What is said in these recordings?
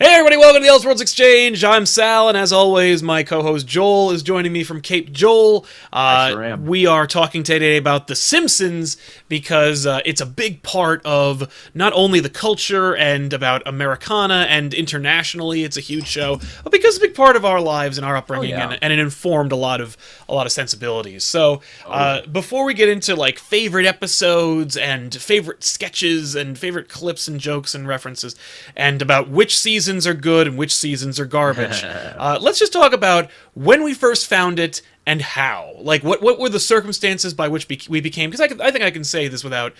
Hey everybody, welcome to the Elseworlds Exchange. I'm Sal, and as always, my co-host Joel is joining me from Cape Joel. I sure am. We are talking today about The Simpsons because it's a big part of not only the culture and about Americana and internationally, it's a huge show, but because it's a big part of our lives and our upbringing, and it informed a lot of sensibilities. So before we get into like favorite episodes and favorite sketches and favorite clips and jokes and references, and about which seasons are good and which seasons are garbage. Let's just talk about when we first found it and how. Like, what were the circumstances by which we became... Because I think I can say this without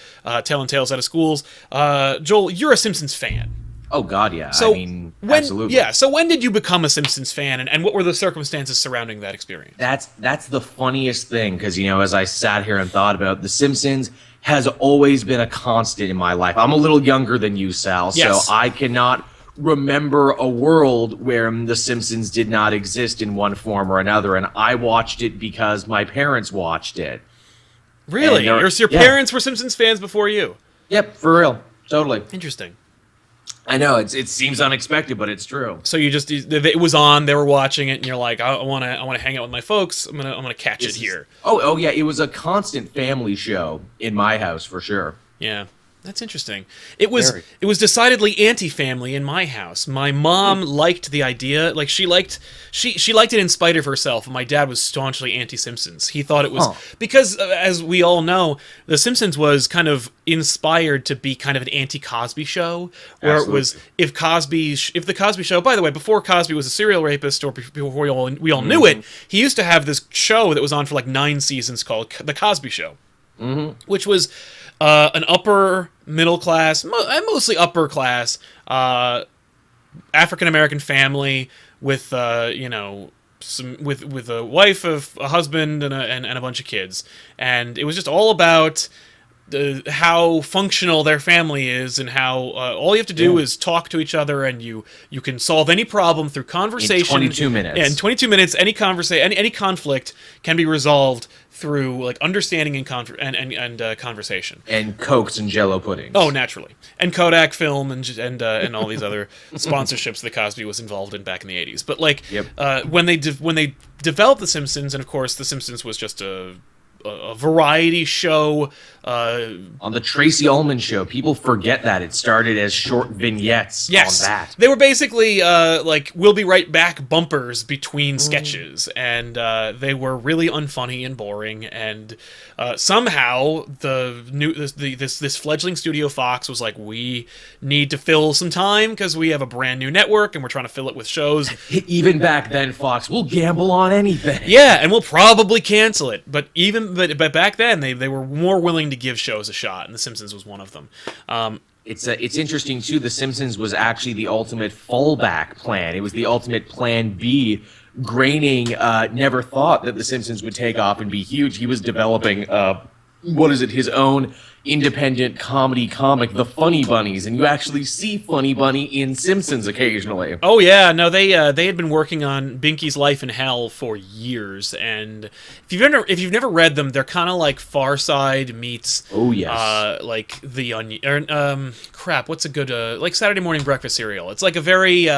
telling tales out of schools. Joel, you're a Simpsons fan. Oh, God, yeah. So absolutely. Yeah, so when did you become a Simpsons fan, and what were the circumstances surrounding that experience? That's the funniest thing, because, as I sat here and thought about The Simpsons has always been a constant in my life. I'm a little younger than you, Sal, Yes. so I cannot remember a world where The Simpsons did not exist in one form or another, and I watched it because my parents watched it. Really? Your parents were Simpsons fans before you? Yep, for real. Totally. Interesting. I know, it seems unexpected, but it's true. So it was on, they were watching it, and you're like, I want to hang out with my folks. I'm gonna catch it here. Oh yeah, it was a constant family show in my house for sure. Yeah. That's interesting. It was decidedly anti-family in my house. My mom liked the idea. Like she liked it in spite of herself. And my dad was staunchly anti-Simpsons. He thought it was because, as we all know, The Simpsons was kind of inspired to be kind of an anti-Cosby show, where It was if the Cosby Show. By the way, before Cosby was a serial rapist, or before we all knew it, he used to have this show that was on for like 9 seasons called The Cosby Show, which was an upper middle class, mostly upper class, African American family with with a wife, a husband, and a bunch of kids, and it was just all about how functional their family is, and how all you have to do is talk to each other, and you can solve any problem through conversation. In 22 minutes. Yeah, in 22 minutes, any conflict can be resolved through like understanding and conversation. And Cokes and Jello puddings. Oh, naturally. And Kodak film and all these other sponsorships that Cosby was involved in back in the 80s. But like when they developed The Simpsons, and of course The Simpsons was just a variety show on the Tracy Ullman Show. People forget that it started as short vignettes. Yes, on that. They were basically like "We'll be right back" bumpers between sketches, and they were really unfunny and boring. And somehow this fledgling studio Fox was like, we need to fill some time because we have a brand new network and we're trying to fill it with shows. Even back then, Fox will gamble on anything. Yeah, and we'll probably cancel it. But back then, they were more willing to give shows a shot, and The Simpsons was one of them. It's interesting too. The Simpsons was actually the ultimate fallback plan. It was the ultimate plan B. Groening never thought that The Simpsons would take off and be huge. He was developing his own independent comedy comic, The Funny Bunnies, and you actually see Funny Bunny in Simpsons occasionally. Oh yeah, no, they had been working on Binky's Life in Hell for years, and if you've never read them, they're kind of like Far Side meets like The Onion, or crap, what's a good like Saturday morning breakfast cereal. It's like a very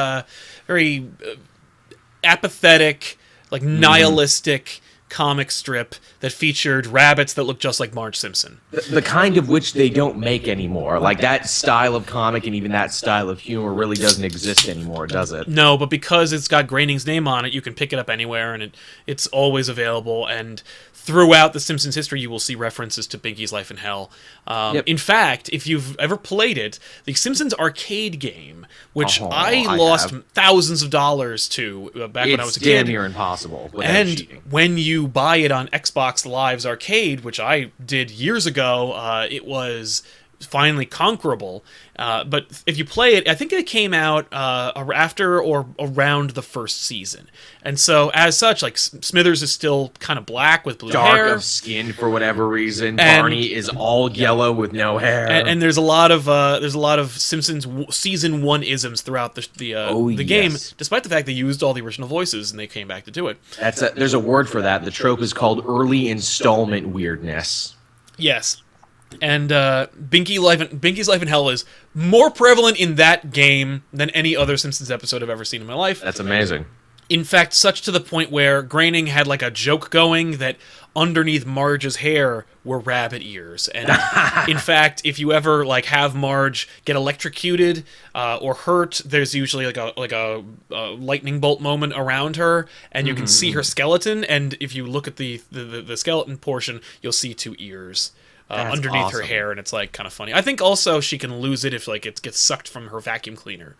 apathetic, like nihilistic comic strip that featured rabbits that looked just like Marge Simpson. The kind of which they don't make anymore. Like that style of comic and even that style of humor really doesn't exist anymore, does it? No, but because it's got Groening's name on it, you can pick it up anywhere, and it's always available. And throughout The Simpsons history, you will see references to Binky's Life in Hell. In fact, if you've ever played it, the Simpsons arcade game, which I lost thousands of dollars to back when I was a kid. It's damn near impossible without and cheating. When you buy it on Xbox Live's arcade, which I did years ago, it was finally conquerable. But if you play it, I think it came out after or around the first season. And so, as such, like Smithers is still kind of black with blue hair. Dark of skin for whatever reason. Barney is all yellow with no hair. And there's a lot of Simpsons season 1 isms throughout the game, despite the fact they used all the original voices and they came back to do it. There's a word for that. The trope is called early installment weirdness. Yes. And Binky's Life in Hell is more prevalent in that game than any other Simpsons episode I've ever seen in my life. That's amazing. In fact, such to the point where Groening had like a joke going that underneath Marge's hair were rabbit ears. And in fact, if you ever like have Marge get electrocuted or hurt, there's usually like a lightning bolt moment around her, and you can see her skeleton. And if you look at the skeleton portion, you'll see 2 ears. Underneath her hair, and it's like kind of funny. I think also she can lose it if like it gets sucked from her vacuum cleaner.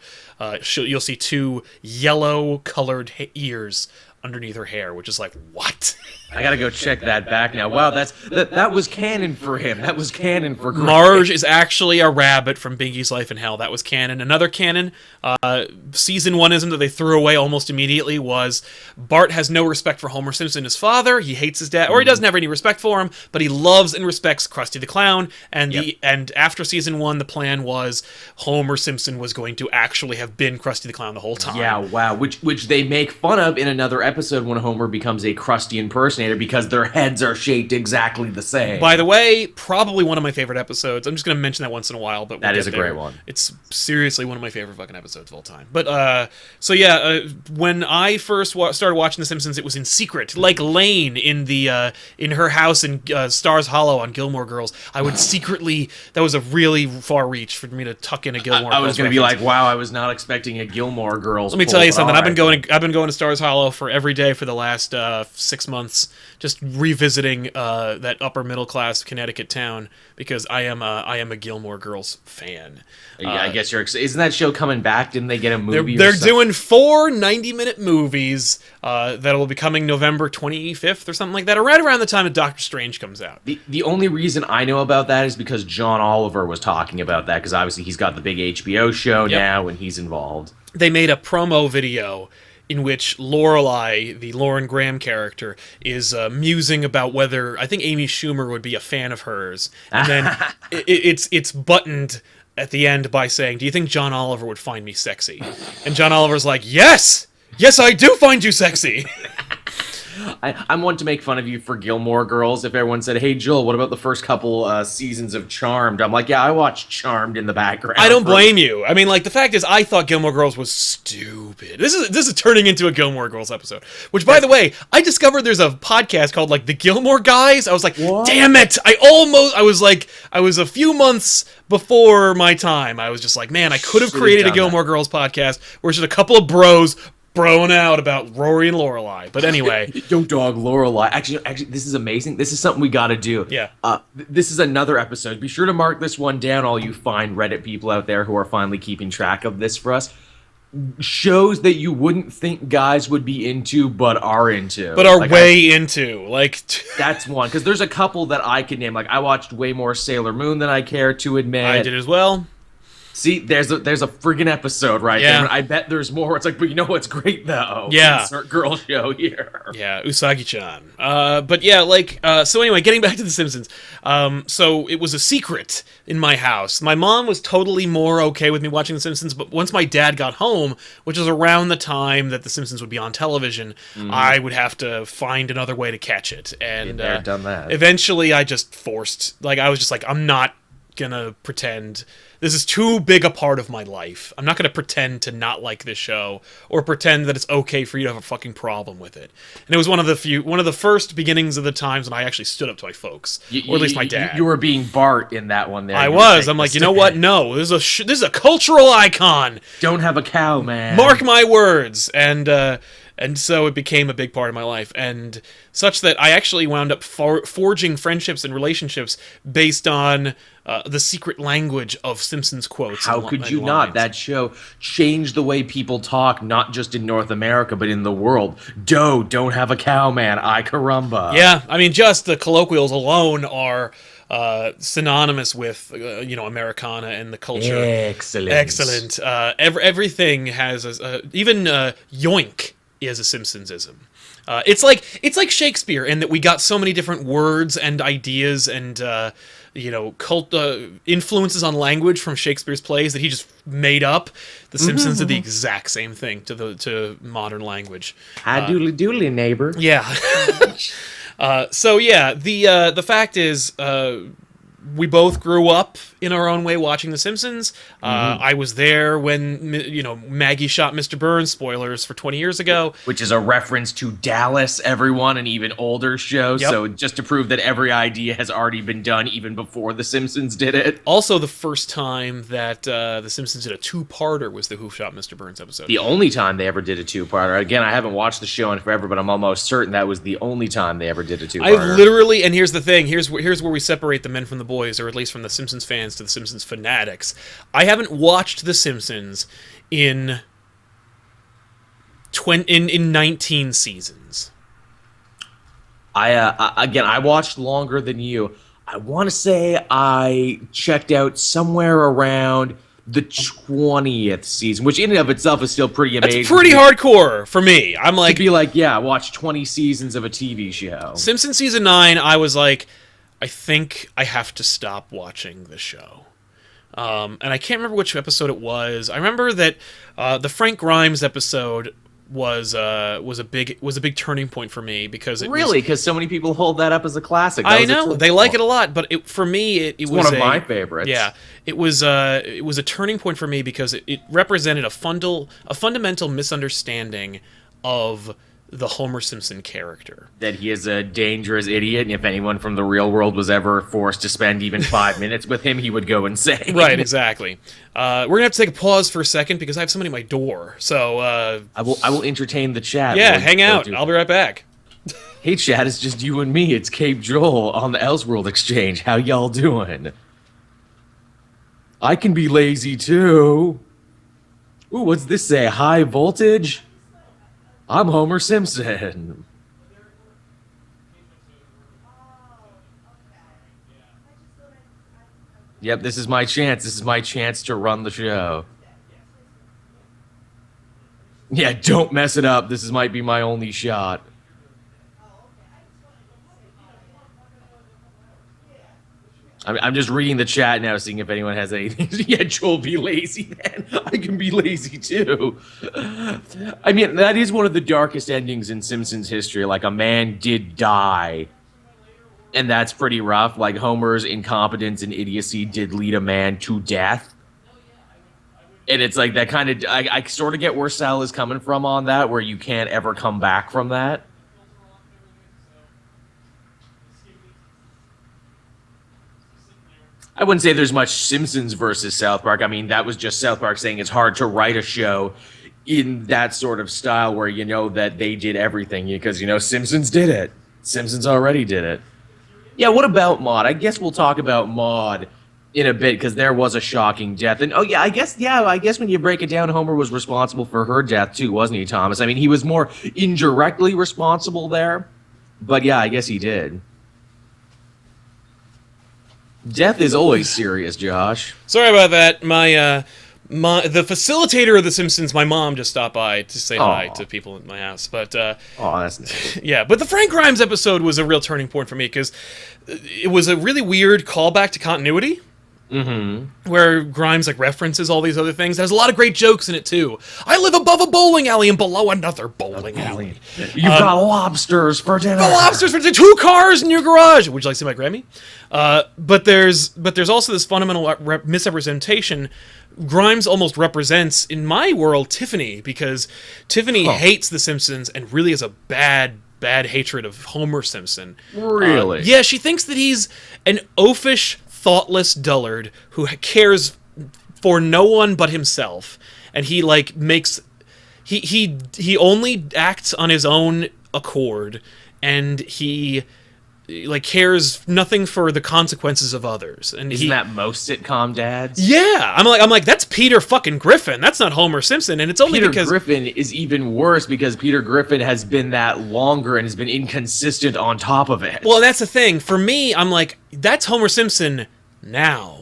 You'll see 2 yellow colored ears underneath her hair, which is like, what? I gotta go check that back now. Wow, that was canon for him. That was canon for Greg. Marge is actually a rabbit from Binky's Life in Hell. That was canon. Another canon, season 1ism that they threw away almost immediately was Bart has no respect for Homer Simpson, his father. He hates his dad, or he doesn't have any respect for him, but he loves and respects Krusty the Clown. And and after season 1, the plan was Homer Simpson was going to actually have been Krusty the Clown the whole time. Yeah, wow. Which they make fun of in another episode when Homer becomes a Krusty impersonator because their heads are shaped exactly the same. By the way, probably one of my favorite episodes. I'm just going to mention that once in a while, but that is a great one. It's seriously one of my favorite fucking episodes of all time. But so yeah, when I first started watching The Simpsons, it was in secret, like Lane in the in her house in Stars Hollow on Gilmore Girls. I would secretly. That was a really far reach for me to tuck in a Gilmore Girls. I was going to be like, wow, I was not expecting a Gilmore Girls. Let me tell you something. I've been going to Stars Hollow for every day for the last 6 months, just revisiting that upper middle class Connecticut town because I am a Gilmore Girls fan. Yeah, I guess you're. Isn't that show coming back? Didn't they get a movie? They're doing 4 90-minute movies that will be coming November 25th or something like that, or right around the time that Doctor Strange comes out. The only reason I know about that is because John Oliver was talking about that, because obviously he's got the big HBO show now and he's involved. They made a promo video in which Lorelai, the Lauren Graham character, is musing about whether I think Amy Schumer would be a fan of hers, and then it's buttoned at the end by saying, "Do you think John Oliver would find me sexy?" And John Oliver's like, "Yes, I do find you sexy." I'm one to make fun of you for Gilmore Girls. If everyone said, "Hey, Joel, what about the first couple seasons of Charmed?" I'm like, "Yeah, I watched Charmed in the background." I don't blame you. I mean, like, the fact is, I thought Gilmore Girls was stupid. This is turning into a Gilmore Girls episode. Which, by the way, I discovered there's a podcast called, like, The Gilmore Guys. I was like, what? Damn it! I was a few months before my time. I was just like, man, I could have created a Gilmore Girls podcast where it's just a couple of bros broing out about Rory and Lorelai. But anyway. Don't dog Lorelai. Actually, this is amazing. This is something we got to do. Yeah. This is another episode. Be sure to mark this one down, all you fine Reddit people out there who are finally keeping track of this for us. Shows that you wouldn't think guys would be into, but are into. But are into. Like, that's one. Because there's a couple that I could name. Like, I watched way more Sailor Moon than I care to admit. I did as well. See, there's a friggin' episode right there. I bet there's more. It's like, but you know what's great though? Yeah, insert girl show here. Yeah, Usagi-chan. But yeah, like, so anyway, getting back to The Simpsons. So it was a secret in my house. My mom was totally more okay with me watching The Simpsons, but once my dad got home, which was around the time that The Simpsons would be on television, I would have to find another way to catch it. And done that. Eventually, I just forced. Like, I was just like, I'm not gonna pretend. This is too big a part of my life. I'm not going to pretend to not like this show or pretend that it's okay for you to have a fucking problem with it. And it was one of the first beginnings of the times when I actually stood up to my folks, or at least my dad. You were being Bart in that one there. I was. I'm like, you know what? No, this is a cultural icon. Don't have a cow, man. Mark my words. And so it became a big part of my life, and such that I actually wound up forging friendships and relationships based on the secret language of Simpsons quotes. How could you not? That show changed the way people talk, not just in North America, but in the world. Don't have a cow, man. I caramba. Yeah, I mean, just the colloquials alone are synonymous with Americana and the culture. Excellent. Everything has even yoink is a Simpsonsism. It's like Shakespeare, in that we got so many different words and ideas and cult influences on language from Shakespeare's plays that he just made up. The Simpsons did the exact same thing to modern language. Hi doodly doodly, neighbor. Yeah. So yeah, the fact is, we both grew up in our own way watching The Simpsons. I was there when, Maggie shot Mr. Burns, spoilers for 20 years ago. Which is a reference to Dallas, everyone, an even older show. Yep. So just to prove that every idea has already been done even before The Simpsons did it. Also, the first time that The Simpsons did a two-parter was the Who Shot Mr. Burns episode. The only time they ever did a two-parter. Again, I haven't watched the show in forever, but I'm almost certain that was the only time they ever did a two-parter. I literally, and here's the thing, here's where we separate the men from the boys, or at least from the Simpsons fans to the Simpsons fanatics. I haven't watched The Simpsons in 19 seasons. I watched longer than you. I want to say I checked out somewhere around the 20th season, which in and of itself is still pretty amazing. That's pretty hardcore for me. I'm like, to be like, yeah, watch 20 seasons of a TV show. Simpsons season 9, I was like, I think I have to stop watching the show. And I can't remember which episode it was. I remember that the Frank Grimes episode was a big turning point for me because because so many people hold that up as a classic. I know they like it a lot, but for me it was one of my favorites. Yeah, it was a turning point for me because it represented a fundamental misunderstanding of the Homer Simpson character. That he is a dangerous idiot, and if anyone from the real world was ever forced to spend even 5 minutes with him, he would go insane. Right, exactly. We're gonna have to take a pause for a second because I have somebody at my door. So I will entertain the chat. Yeah, hang out. I'll be right back. Hey, chat, it's just you and me. It's Cape Joel on the Elseworld Exchange. How y'all doing? I can be lazy too. Ooh, what's this say? High voltage? I'm Homer Simpson. Yep, this is my chance. This is my chance to run the show. Yeah, don't mess it up. This might be my only shot. I'm just reading the chat now, seeing if anyone has anything. Yeah, Joel, be lazy, man. I can be lazy, too. I mean, that is one of the darkest endings in Simpsons history. Like, a man did die, and that's pretty rough. Like, Homer's incompetence and idiocy did lead a man to death. And it's like that kind of... I sort of get where Sal is coming from on that, where you can't ever come back from that. I wouldn't say there's much Simpsons versus South Park. I mean, that was just South Park saying it's hard to write a show in that sort of style where you know that they did everything because, Simpsons did it. Simpsons already did it. Yeah, what about Maude? I guess we'll talk about Maude in a bit because there was a shocking death. And, I guess when you break it down, Homer was responsible for her death too, wasn't he, Thomas? I mean, he was more indirectly responsible there. But, yeah, I guess he did. Death is always serious, Josh. Sorry about that. The facilitator of The Simpsons, my mom, just stopped by to say hi to people in my house. But that's nice. Yeah, but the Frank Grimes episode was a real turning point for me because it was a really weird callback to continuity. Mm-hmm. Where Grimes references all these other things. There's a lot of great jokes in it too. I live above a bowling alley and below another bowling alley. You've got lobsters for dinner. Lobsters for dinner. 2 cars in your garage. Would you like to see my Grammy? But there's also this fundamental misrepresentation. Grimes almost represents, in my world, Tiffany, because Tiffany hates The Simpsons and really has a bad hatred of Homer Simpson. Really? Yeah, she thinks that he's an oafish, thoughtless dullard who cares for no one but himself, and he only acts on his own accord, and he cares nothing for the consequences of others. And isn't that most sitcom dads? Yeah, I'm like that's Peter fucking Griffin. That's not Homer Simpson, and it's only Peter because Griffin is even worse because Peter Griffin has been that longer and has been inconsistent on top of it. Well, that's the thing. For me, I'm like, that's Homer Simpson now.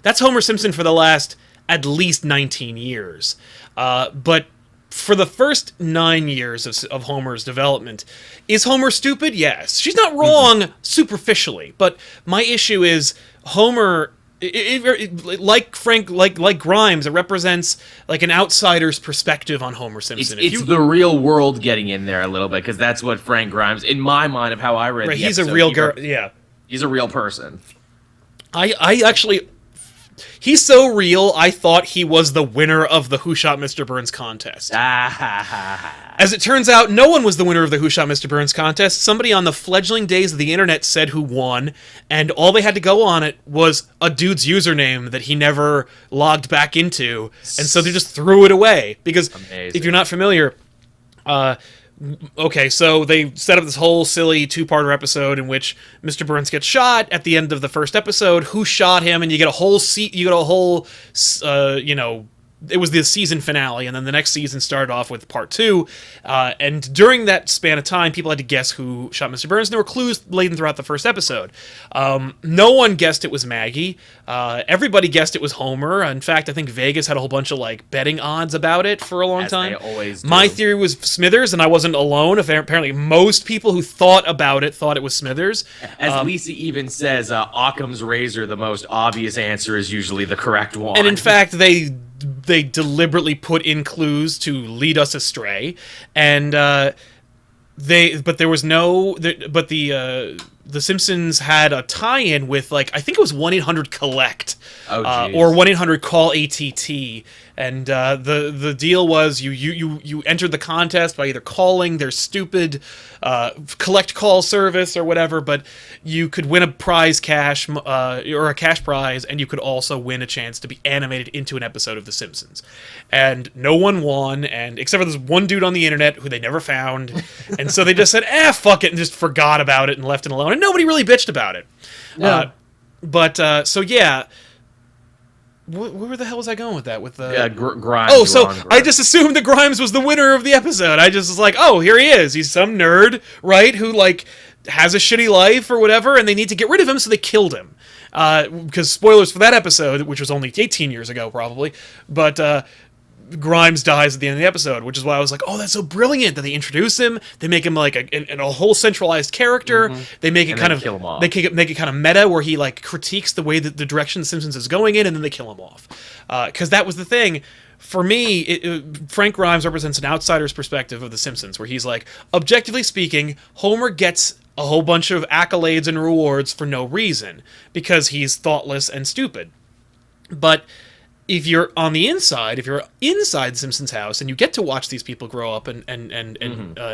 That's Homer Simpson for the last at least 19 years. But for the first 9 years of Homer's development, is Homer stupid? Yes. She's not wrong superficially, but my issue is Homer, like Grimes, it represents an outsider's perspective on Homer Simpson. It's the real world getting in there a little bit, because that's what Frank Grimes, in my mind of how I read the he's episode, a real girl. Yeah, he's a real person. I actually, he's so real, I thought he was the winner of the Who Shot Mr. Burns contest. As it turns out, no one was the winner of the Who Shot Mr. Burns contest. Somebody on the fledgling days of the internet said who won, and all they had to go on it was a dude's username that he never logged back into, and so they just threw it away. Because if you're not familiar, okay, so they set up this whole silly two-parter episode in which Mr. Burns gets shot at the end of the first episode. Who shot him? And you get a whole it was the season finale, and then the next season started off with part 2. And during that span of time, people had to guess who shot Mr. Burns, and there were clues laden throughout the first episode. No one guessed it was Maggie. Everybody guessed it was Homer. In fact, I think Vegas had a whole bunch of betting odds about it for a long time. They always do. My theory was Smithers, and I wasn't alone. Apparently, most people who thought about it thought it was Smithers. As Lisa even says, Occam's razor, the most obvious answer is usually the correct one. And in fact, they deliberately put in clues to lead us astray, and the Simpsons had a tie-in with I think it was 1-800-COLLECT, or 1-800-CALL-ATT, and the deal was you entered the contest by either calling their stupid collect call service or whatever, but you could win a prize cash or a cash prize, and you could also win a chance to be animated into an episode of The Simpsons. And no one won, and except for this one dude on the internet who they never found, and so they just said, fuck it, and just forgot about it and left it alone, and nobody really bitched about it. No. So yeah. Where the hell was I going with that? With Grimes. Oh, so I just assumed that Grimes was the winner of the episode. I just was like, oh, here he is. He's some nerd, right? Who has a shitty life or whatever, and they need to get rid of him, so they killed him. Because spoilers for that episode, which was only 18 years ago, probably. But Grimes dies at the end of the episode, which is why I was like, oh, that's so brilliant that they introduce him. They make him a whole centralized character. Mm-hmm. They make it kind of make it kind of meta, where he critiques the way that the direction The Simpsons is going in, and then they kill him off. Because that was the thing. For me, Frank Grimes represents an outsider's perspective of The Simpsons, where he's objectively speaking, Homer gets a whole bunch of accolades and rewards for no reason, because he's thoughtless and stupid. But if you're on the inside, if you're inside Simpsons house, and you get to watch these people grow up and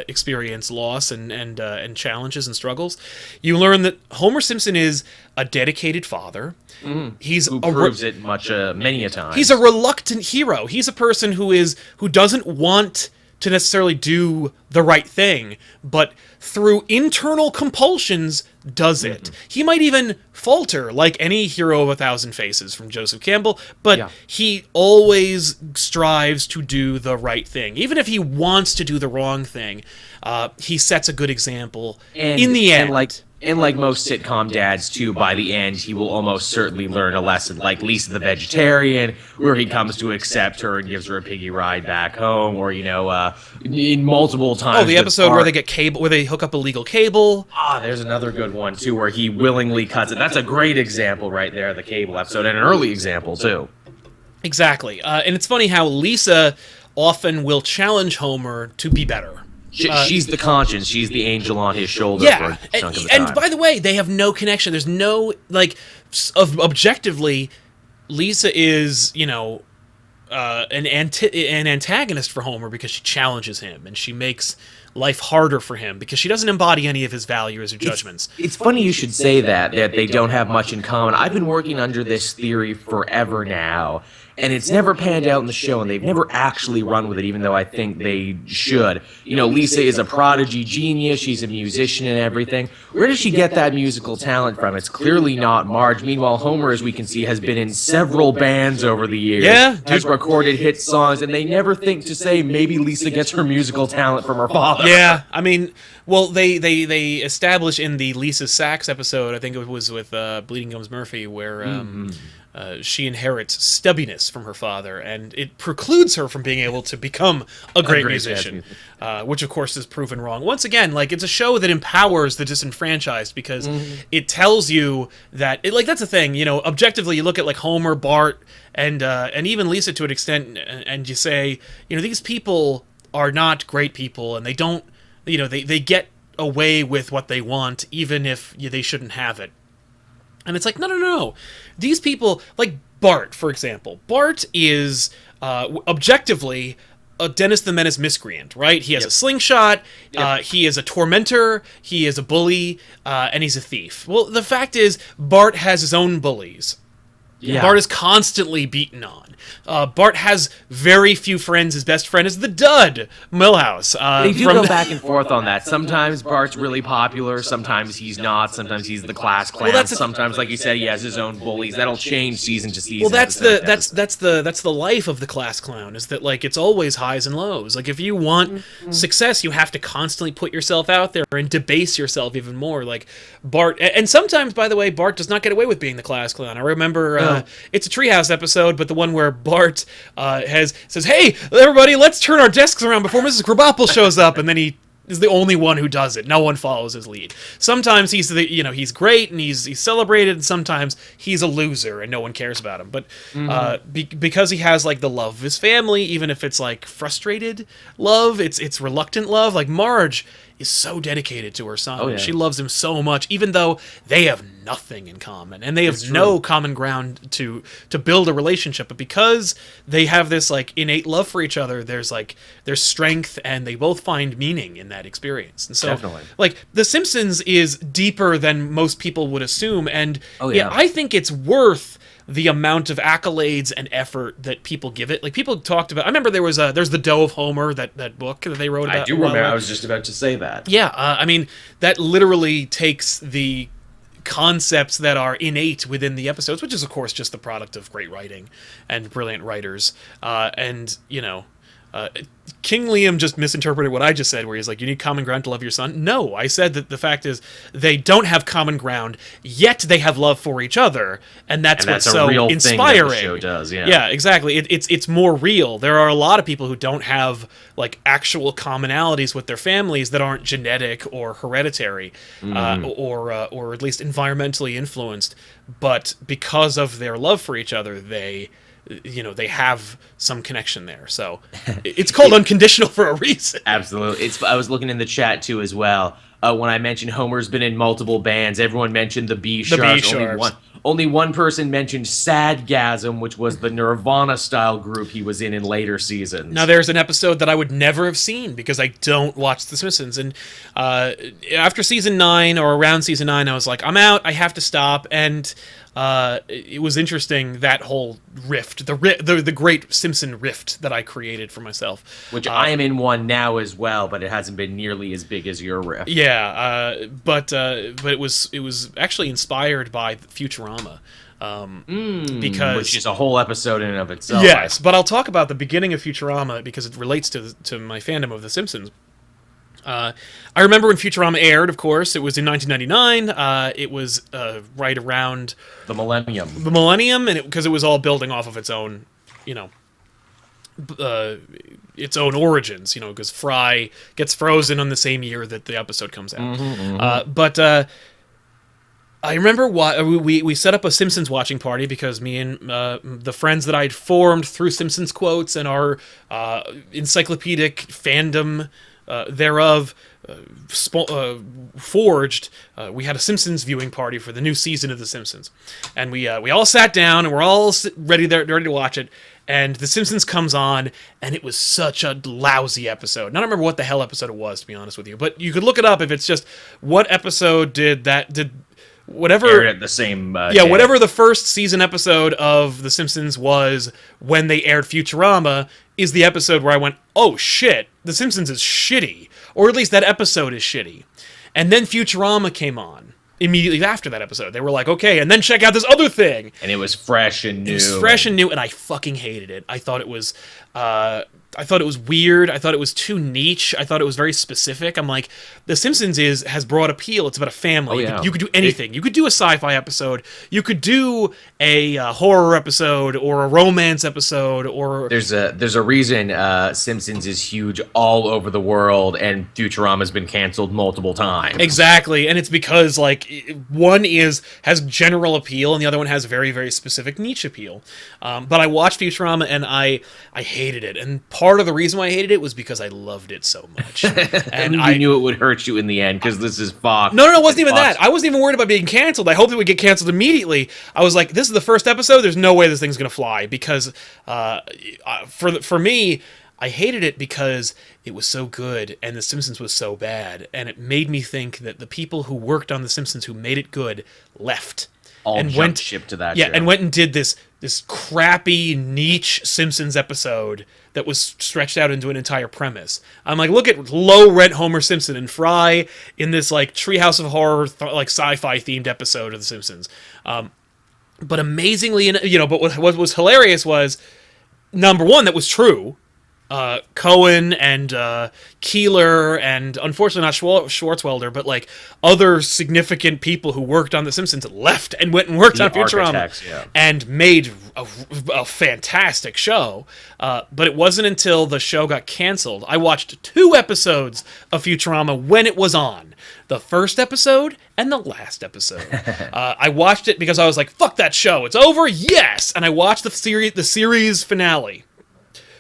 experience loss and challenges and struggles, you learn that Homer Simpson is a dedicated father. Who proves it many a time. He's a reluctant hero. He's a person who doesn't want to necessarily do the right thing, but through internal compulsions does it. He might even falter, like any hero of 1,000 faces from Joseph Campbell, but he always strives to do the right thing. Even if he wants to do the wrong thing, he sets a good example in the end. And like most sitcom dads, too, by the end, he will almost certainly learn a lesson, like Lisa the vegetarian, where he comes to accept her and gives her a piggy ride back home, or, in multiple times. Oh, the episode where they get cable, where they hook up illegal cable. There's another good one, too, where he willingly cuts it. That's a great example right there, the cable episode, and an early example, too. Exactly. And it's funny how Lisa often will challenge Homer to be better. She's the conscience. She's the angel on his shoulder for a chunk of the time. And by the way, they have no connection. There's no, objectively, Lisa is, an antagonist for Homer because she challenges him, and she makes life harder for him because she doesn't embody any of his values or judgments. It's funny you should say that they don't have much in common. I've been working under this theory forever now, and it's never panned out in the show, and they've never actually run with it, even though I think they should. Lisa is a prodigy genius. She's a musician and everything. Where does she get that musical talent from? It's clearly not Marge. Meanwhile, Homer, as we can see, has been in several bands over the years. Has recorded hit songs, and they never think to say maybe Lisa gets her musical talent from her father. Yeah, I mean, well, they establish in the Lisa Sax episode, I think it was with Bleeding Gums Murphy, where she inherits stubbiness from her father, and it precludes her from being able to become a great musician, which of course is proven wrong. Once again, it's a show that empowers the disenfranchised, because it tells you that, that's the thing, objectively, you look at Homer, Bart, and even Lisa to an extent, and you say, these people are not great people, and they don't, they get away with what they want, even if they shouldn't have it. And it's like, no. These people, like Bart, for example. Bart is objectively a Dennis the Menace miscreant, right? He has a slingshot, he is a tormentor, he is a bully, and he's a thief. Well, the fact is, Bart has his own bullies. Yeah. Bart is constantly beaten on. Bart has very few friends. His best friend is the dud, Milhouse. They do go back and forth on that. Sometimes Bart's really popular. Sometimes he's not. Sometimes he's the class clown. Well, sometimes, like you said, he has his own bullies. That'll change season to season. Well, that's the life of the class clown. Is that like it's always highs and lows. Like if you want success, you have to constantly put yourself out there and debase yourself even more. Like Bart, and sometimes, by the way, Bart does not get away with being the class clown. I remember it's a Treehouse episode, but the one where Bart says, "Hey, everybody, let's turn our desks around before Mrs. Krabappel shows up," and then he is the only one who does it. No one follows his lead. Sometimes he's he's great and he's celebrated, and sometimes he's a loser and no one cares about him. But because he has like the love of his family, even if it's like frustrated love, it's reluctant love. Like Marge is so dedicated to her son. Oh, yeah. She loves him so much, even though they have nothing in common and they have no common ground to build a relationship. But because they have this like innate love for each other, there's strength, and they both find meaning in that experience. And so, like The Simpsons is deeper than most people would assume, and I think it's worth the amount of accolades and effort that people give it. Like people talked about, I remember there's the Doe of Homer, that book that they wrote about. I do remember. I was just about to say that. Yeah, I mean that literally takes the concepts that are innate within the episodes, which is of course just the product of great writing and brilliant writers, and King Liam just misinterpreted what I just said, where he's like, you need common ground to love your son. No, I said that the fact is they don't have common ground, yet they have love for each other, and that's what's so real inspiring. Thing that the show does, yeah, exactly. It's more real. There are a lot of people who don't have like actual commonalities with their families that aren't genetic or hereditary, or at least environmentally influenced, but because of their love for each other, they have some connection there. So it's called unconditional for a reason. Absolutely. I was looking in the chat too as well. When I mentioned Homer's been in multiple bands, everyone mentioned the B-Sharps. Only one person mentioned Sadgasm, which was the Nirvana-style group he was in later seasons. Now, there's an episode that I would never have seen because I don't watch The Simpsons. And after season 9 or around season 9, I was like, I'm out. I have to stop. And it was interesting, that whole rift, the great Simpson rift that I created for myself. Which I am in one now as well, but it hasn't been nearly as big as your rift. Yeah, but it was actually inspired by Futurama. Because which is a whole episode in and of itself. Yes, but I'll talk about the beginning of Futurama because it relates to my fandom of The Simpsons. I remember when Futurama aired, of course. It was in 1999. It was right around the millennium. And because it was all building off of its own, its own origins. Because Fry gets frozen on the same year that the episode comes out. But I remember we set up a Simpsons watching party because me and the friends that I'd formed through Simpsons quotes and our encyclopedic fandom thereof forged, we had a Simpsons viewing party for the new season of The Simpsons, and we all sat down and we're all ready to watch it. And The Simpsons comes on, and it was such a lousy episode. And I don't remember what the hell episode it was, to be honest with you, but you could look it up if it's just what episode did whatever aired at the same day. Whatever the first season episode of The Simpsons was when they aired Futurama is the episode where I went, oh shit, The Simpsons is shitty, or at least that episode is shitty. And then Futurama came on immediately after that episode. They were like, okay, and then check out this other thing, and it was fresh and new. And I fucking hated it. I thought it was weird. I thought it was too niche. I thought it was very specific. I'm like, The Simpsons has broad appeal. It's about a family. Oh, yeah. You could do anything. You could do a sci-fi episode. You could do a horror episode or a romance episode. Or there's a reason Simpsons is huge all over the world, and Futurama's been canceled multiple times. Exactly, and it's because like one has general appeal and the other one has very, very specific niche appeal. But I watched Futurama and I hated it, and part part of the reason why I hated it was because I loved it so much. And I knew it would hurt you in the end because this is Fox. No, it wasn't even that. I wasn't even worried about being canceled. I hoped it would get canceled immediately. I was like, this is the first episode. There's no way this thing's going to fly because for me, I hated it because it was so good and The Simpsons was so bad. And it made me think that the people who worked on The Simpsons who made it good left. And went ship to that show. And went and did this crappy niche Simpsons episode that was stretched out into an entire premise. I'm like, look at low rent Homer Simpson and Fry in this like Treehouse of Horror like sci-fi themed episode of The Simpsons. But amazingly, but what was hilarious was, number one, that was true. Cohen and Keeler and unfortunately not Schwartzwelder, but like other significant people who worked on The Simpsons left and went and worked on Futurama and made a fantastic show. But it wasn't until the show got canceled. I watched 2 episodes of Futurama when it was on. The first episode and the last episode. I watched it because I was like, fuck that show. It's over. Yes. And I watched the series finale,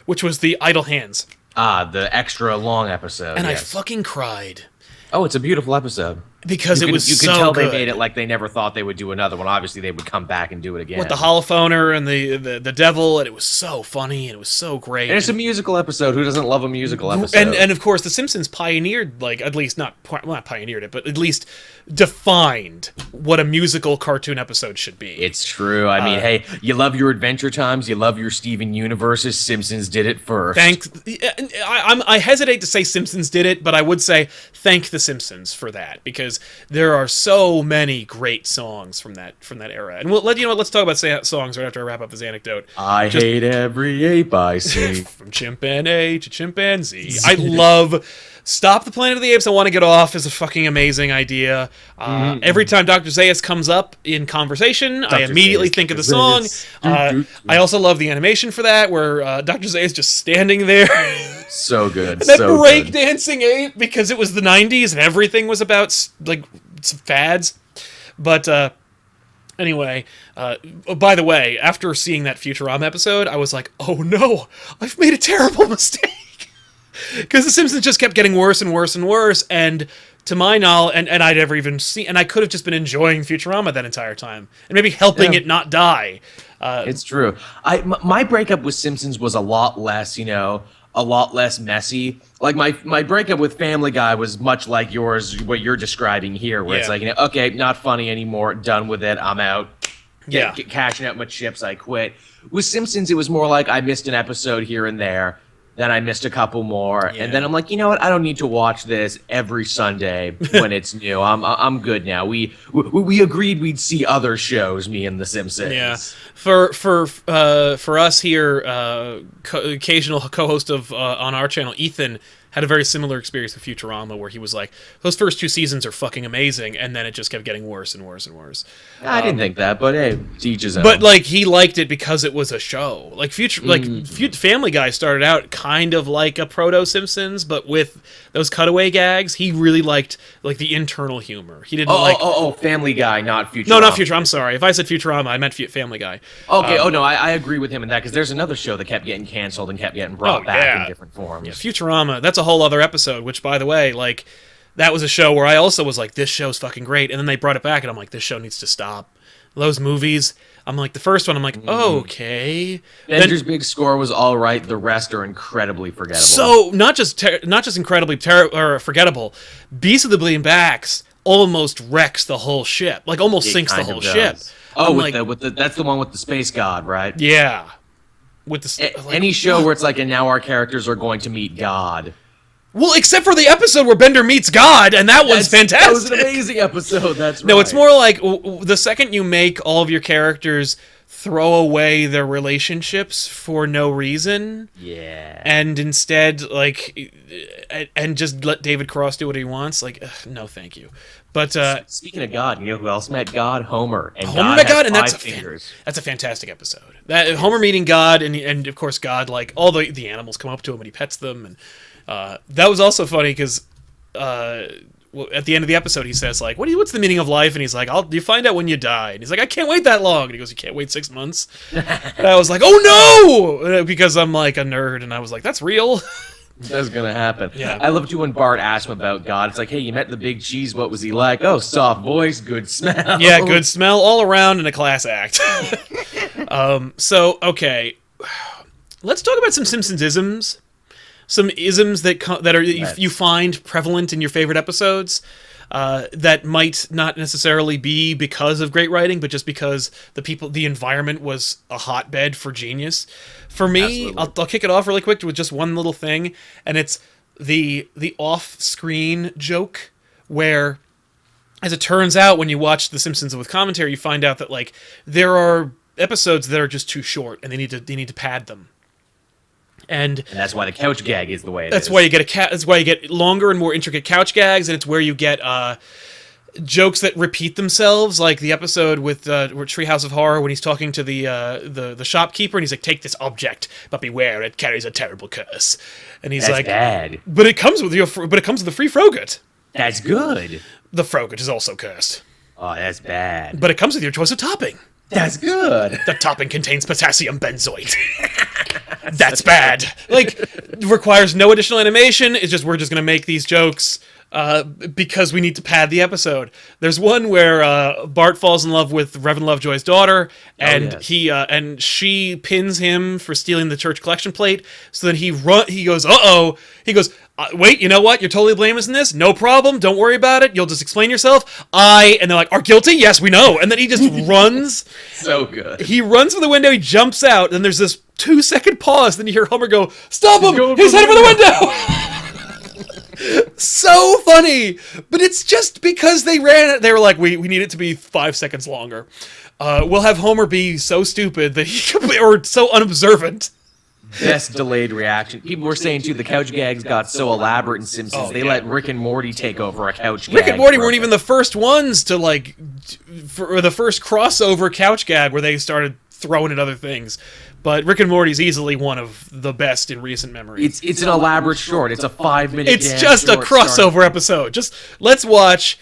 which was the Idle Hands. The extra long episode. And yes. I fucking cried. Oh, it's a beautiful episode. Because it was so good. You can tell they made it like they never thought they would do another one. Obviously, they would come back and do it again. With the holophoner and the devil, and it was so funny, and it was so great. And it's a musical episode. Who doesn't love a musical episode? And of course, The Simpsons pioneered, like, at least not pioneered it, but at least defined what a musical cartoon episode should be. It's true. I mean, hey, you love your Adventure Times, you love your Steven Universes. Simpsons did it first. I hesitate to say Simpsons did it, but I would say thank The Simpsons for that, because there are so many great songs from that era. And let's talk about songs right after I wrap up this anecdote. I hate every ape I see. From chimpanzee to chimpanzee. I love Stop the Planet of the Apes, I Want to Get Off is a fucking amazing idea. Every time Dr. Zaius comes up in conversation, I immediately think of the song. I also love the animation for that, where Dr. Zaius just standing there. So good. That breakdancing ape, because it was the 90s and everything was about like fads. But anyway, by the way, after seeing that Futurama episode, I was like, oh no, I've made a terrible mistake. Because The Simpsons just kept getting worse and worse and worse, and to my knowledge, and I'd never even seen, and I could have just been enjoying Futurama that entire time, and maybe helping it not die. It's true. My breakup with Simpsons was a lot less, a lot less messy. Like my breakup with Family Guy was much like yours, what you're describing here, where it's like, okay, not funny anymore, done with it, I'm out. Cashing out my chips, I quit. With Simpsons, it was more like I missed an episode here and there. Then I missed a couple more, and then I'm like, you know what? I don't need to watch this every Sunday when it's new. I'm good now. We agreed we'd see other shows, me and The Simpsons. Yeah, for us here, occasional co-host of on our channel, Ethan, had a very similar experience with Futurama, where he was like, those first 2 seasons are fucking amazing, and then it just kept getting worse and worse and worse. I didn't think that, but hey, to each his own. But like, he liked it because it was a show. Like Family Guy started out kind of like a proto Simpsons, but with those cutaway gags. He really liked like the internal humor. He didn't Family Guy, not Futurama. No, not Futurama. I'm sorry. If I said Futurama, I meant Family Guy. Okay. I agree with him in that, because there's another show that kept getting canceled and kept getting brought back in different forms. Yeah, Futurama. That's a whole other episode. Which, by the way, like, that was a show where I also was like, this show's fucking great, and then they brought it back, and I'm like, this show needs to stop. Those movies. I'm like, the first one, I'm like, okay. Bender's Big Score was all right. The rest are incredibly forgettable. So not just incredibly forgettable. Beast of the Bleeding Backs almost wrecks the whole ship. Like, almost sinks the whole ship. Oh, that's the one with the space god, right? Yeah. With the any show where it's like, and now our characters are going to meet God. Well, except for the episode where Bender meets God, and that one's fantastic. That was an amazing episode, that's right. No, it's more like the second you make all of your characters throw away their relationships for no reason. Yeah. And instead, like, and just let David Cross do what he wants. Like, no, thank you. But speaking of God, you know who else met God? Homer. And Homer met God, and that's a fantastic episode. That Homer meeting God, and of course God, like, all the animals come up to him and he pets them, and that was also funny because at the end of the episode, he says, like, what's the meaning of life? And he's like, you find out when you die. And he's like, I can't wait that long. And he goes, you can't wait 6 months? And I was like, oh no! Because I'm like a nerd, and I was like, that's real. That's gonna happen. Yeah. I love too when Bart asks him about God. It's like, hey, you met the big cheese. What was he like? Oh, soft voice, good smell. Yeah, good smell all around, and a class act. So, okay. Let's talk about some Simpsonsisms. Some isms that you find prevalent in your favorite episodes that might not necessarily be because of great writing, but just because the environment was a hotbed for genius. For me, I'll kick it off really quick with just one little thing, and it's the off-screen joke where, as it turns out, when you watch The Simpsons with commentary, you find out that like there are episodes that are just too short, and they need to pad them. And that's why the couch gag is the way it is. That's why you get longer and more intricate couch gags, and it's where you get jokes that repeat themselves, like the episode with Treehouse of Horror when he's talking to the shopkeeper, and he's like, "Take this object, but beware, it carries a terrible curse." And he's like, bad. But it comes with the free Frogut. That's good. The Frogut is also cursed. Oh, that's bad. But it comes with your choice of topping. That's good. The topping contains potassium benzoate. That's bad. Like, requires no additional animation. It's just, we're just going to make these jokes because we need to pad the episode. There's one where Bart falls in love with Reverend Lovejoy's daughter, and she pins him for stealing the church collection plate. So then he goes, uh-oh. He goes, wait, you know what? You're totally blameless in this? No problem. Don't worry about it. You'll just explain yourself. And they're like, are guilty? Yes, we know. And then he just runs. So good. He runs for the window. He jumps out. And there's this 2-second pause. Then you hear Homer go, stop him! He's headed for the window! So funny. But it's just because they were like, we need it to be 5 seconds longer. We'll have Homer be so stupid that or so unobservant. Best delayed reaction. People were saying, too, the couch gags got so elaborate in Simpsons, they let Rick and Morty take over a couch gag. Rick and Morty weren't even the first ones to, for the first crossover couch gag where they started throwing at other things. But Rick and Morty's easily one of the best in recent memory. It's an elaborate short. It's a 5-minute It's just a crossover episode. Just, let's watch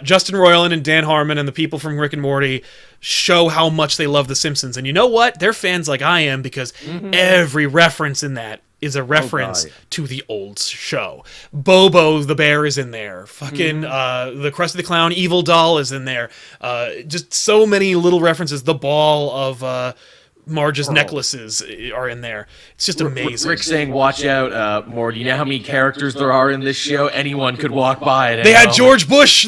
Justin Roiland and Dan Harmon and the people from Rick and Morty show how much they love The Simpsons. And you know what? They're fans like I am, because every reference in that is a reference to the old show. Bobo the bear is in there. Fucking the Krusty the Clown evil doll is in there. Just so many little references. The ball of Marge's necklaces are in there. It's just amazing. Rick saying, watch out, Morty. You know how many characters there are in this show? Anyone could walk by it. They had George Bush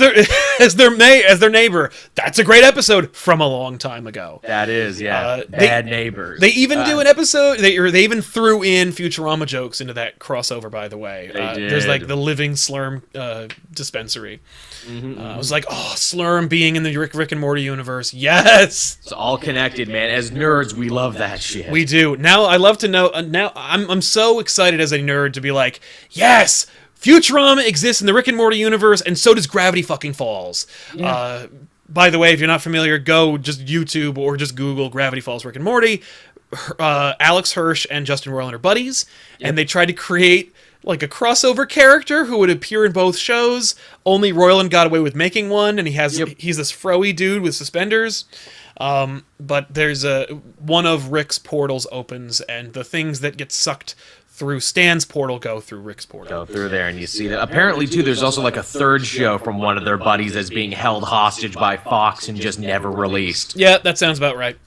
as their neighbor. That's a great episode from a long time ago. That is, yeah. Bad Neighbors. They even do an episode, they even threw in Futurama jokes into that crossover, by the way. They did. There's like the living Slurm dispensary. I was like, oh, Slurm being in the Rick and Morty universe. Yes! It's all connected, man. As nerds, we love that shit. We do. Now, I love to know, now I'm so excited as a nerd to be like, yes! Futurama exists in the Rick and Morty universe, and so does Gravity fucking Falls. Yeah. By the way, if you're not familiar, go just YouTube or just Google Gravity Falls Rick and Morty. Alex Hirsch and Justin Roiland are buddies, and they tried to create like a crossover character who would appear in both shows. Only Roiland got away with making one, and he's this froey dude with suspenders. But there's one of Rick's portals opens, and the things that get sucked through Stan's portal go through Rick's portal. Go through there, and you see that. Apparently, too, there's also like a third show from one of their buddies that's being held hostage by Fox and just never released. Yeah, that sounds about right.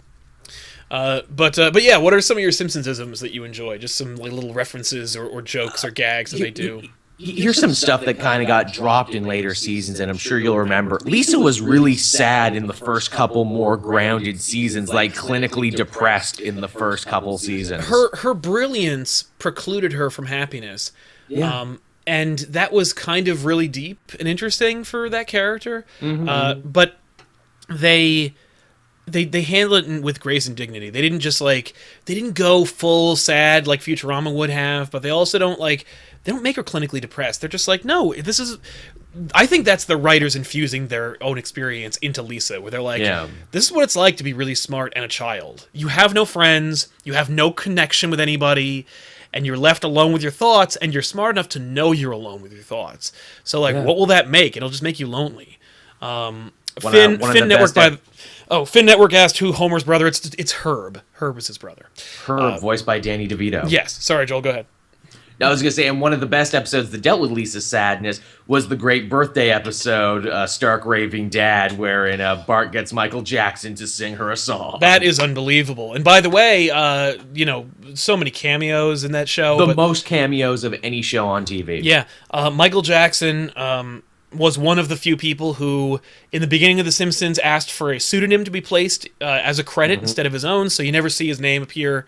But yeah, what are some of your Simpsonsisms that you enjoy? Just some like little references or jokes or gags that they do. Here's some stuff that kind of got dropped in later seasons, and I'm sure you'll remember. Lisa was really sad in the first couple more grounded seasons, like clinically depressed in the first couple seasons. Her brilliance precluded her from happiness. Yeah. And that was kind of really deep and interesting for that character. But they handled it with grace and dignity. They didn't go full sad like Futurama would have, but they also they don't make her clinically depressed. They're just like, no, I think that's the writers infusing their own experience into Lisa, where they're like, this is what it's like to be really smart and a child. You have no friends, you have no connection with anybody, and you're left alone with your thoughts, and you're smart enough to know you're alone with your thoughts. So, like, what will that make? It'll just make you lonely. Finn Network asked who Homer's brother. It's Herb. Herb is his brother. Herb, voiced by Danny DeVito. Yes. Sorry, Joel. Go ahead. I was going to say, and one of the best episodes that dealt with Lisa's sadness was the great birthday episode, Stark Raving Dad, wherein Bart gets Michael Jackson to sing her a song. That is unbelievable. And by the way, so many cameos in that show. The most cameos of any show on TV. Yeah. Michael Jackson was one of the few people who, in the beginning of The Simpsons, asked for a pseudonym to be placed as a credit instead of his own, so you never see his name appear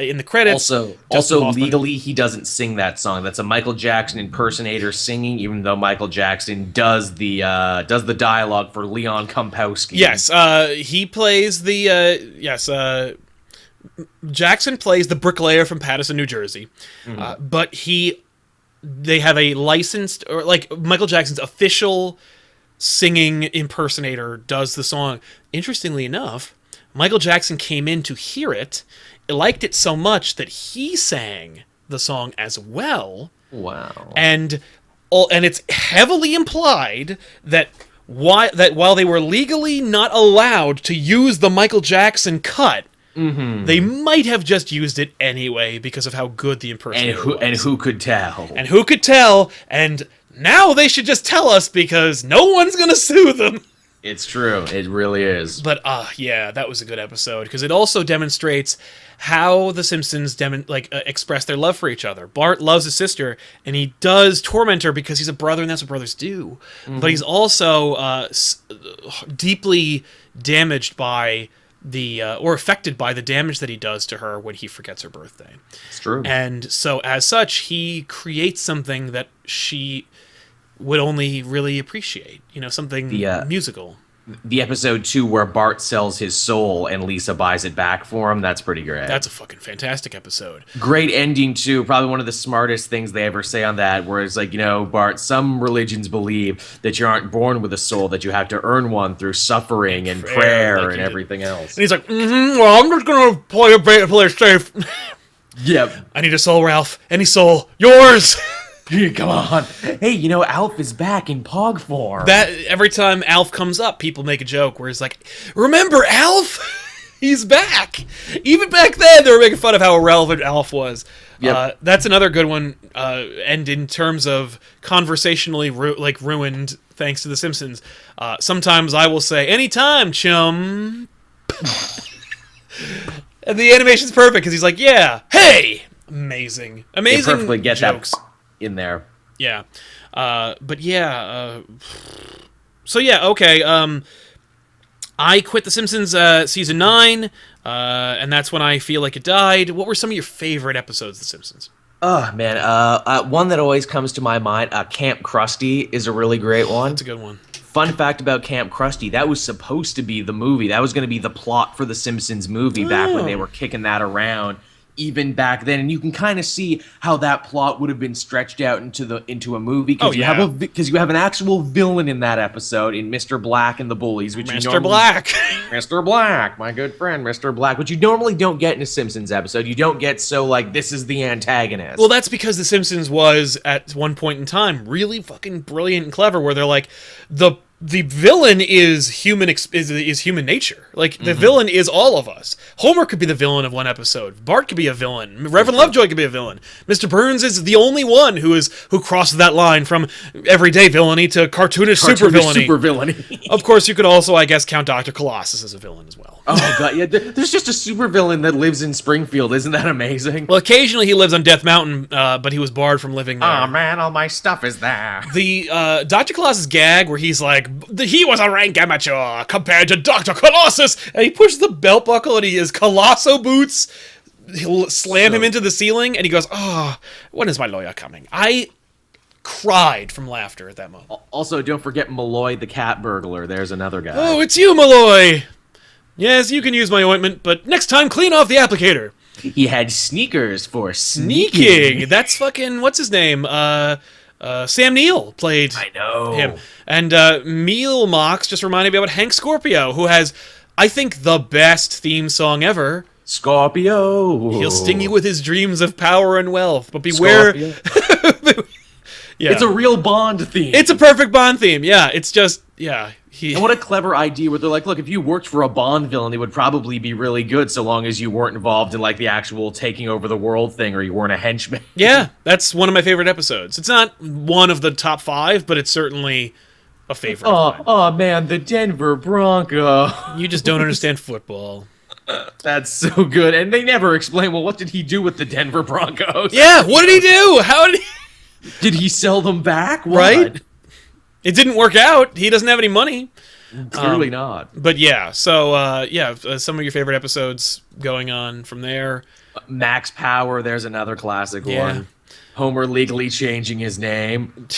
in the credits. Also legally, he doesn't sing that song. That's a Michael Jackson impersonator singing, even though Michael Jackson does the dialogue for Leon Kompowski. Yes, he plays Jackson plays the bricklayer from Paterson, New Jersey, but they have a licensed, or like Michael Jackson's official singing impersonator does the song. Interestingly enough, Michael Jackson came in to hear it, liked it so much that he sang the song as well. Wow. And it's heavily implied that while they were legally not allowed to use the Michael Jackson cut, they might have just used it anyway because of how good the impersonator was. And who could tell? And who could tell? And now they should just tell us because no one's going to sue them. It's true. It really is. But, yeah, that was a good episode because it also demonstrates how the Simpsons express their love for each other. Bart loves his sister, and he does torment her because he's a brother, and that's what brothers do. But he's also deeply damaged by or affected by the damage that he does to her when he forgets her birthday. It's true. And so, as such, he creates something that she would only really appreciate. Something musical. The episode 2 where Bart sells his soul and Lisa buys it back for him, that's pretty great. That's a fucking fantastic episode. Great ending, too. Probably one of the smartest things they ever say on that, where it's like, Bart, some religions believe that you aren't born with a soul, that you have to earn one through suffering and prayer and everything else. And he's like, well, I'm just going to play it safe. Yep. I need a soul, Ralph. Any soul. Yours! Come on. Hey, Alf is back in Pog form. That every time Alf comes up, people make a joke where it's like, remember Alf? He's back. Even back then, they were making fun of how irrelevant Alf was. Yep. That's another good one. And in terms of conversationally ruined, thanks to The Simpsons, sometimes I will say, anytime, chum. And the animation's perfect because he's like, yeah, hey, amazing They perfectly get jokes. That in there. Yeah. But yeah. So yeah, okay. I quit The Simpsons season 9, and that's when I feel like it died. What were some of your favorite episodes of The Simpsons? Oh, man. One that always comes to my mind, Camp Krusty is a really great one. That's a good one. Fun fact about Camp Krusty, that was supposed to be the movie. That was going to be the plot for the Simpsons movie back when they were kicking that around. Even back then, and you can kind of see how that plot would have been stretched out into a movie because you have an actual villain in that episode in Mr. Black and the Bullies, which Mr. Black, Mr. Black, my good friend, Mr. Black, which you normally don't get in a Simpsons episode. You don't get this is the antagonist. Well, that's because The Simpsons was at one point in time really fucking brilliant and clever, where they're like the villain is human human nature. Like, the villain is all of us. Homer could be the villain of one episode. Bart could be a villain. Reverend Lovejoy could be a villain. Mr. Burns is the only one who crosses that line from everyday villainy to cartoonish super villainy. Of course, you could also, I guess, count Dr. Colossus as a villain as well. Oh, God, yeah. There's just a super villain that lives in Springfield. Isn't that amazing? Well, occasionally he lives on Death Mountain, but he was barred from living there. Oh, man, all my stuff is there. The Dr. Colossus gag where he's like, he was a rank amateur compared to Dr. Colossus, and he pushes the belt buckle and he has Colosso boots. He'll slam him into the ceiling, and he goes, when is my lawyer coming? I cried from laughter at that moment. Also, don't forget Malloy the cat burglar. There's another guy. Oh, it's you, Malloy! Yes, you can use my ointment, but next time clean off the applicator. He had sneakers for sneaking. That's fucking, what's his name? Sam Neill played him. And Meal Mox just reminded me about Hank Scorpio, who has, I think, the best theme song ever Scorpio. He'll sting you with his dreams of power and wealth, but beware. Yeah. It's a real Bond theme. It's a perfect Bond theme. Yeah, it's just And what a clever idea where they're like, look, if you worked for a Bond villain, it would probably be really good so long as you weren't involved in like the actual taking over the world thing or you weren't a henchman. Yeah, that's one of my favorite episodes. It's not one of the top 5, but it's certainly a favorite. Oh man, the Denver Bronco. You just don't understand football. That's so good. And they never explain, well, what did he do with the Denver Broncos? Yeah, what did he do? How did he... Did he sell them back? What? Right? It didn't work out. He doesn't have any money. Clearly not. But yeah, so some of your favorite episodes going on from there. Max Power, there's another classic one. Homer legally changing his name.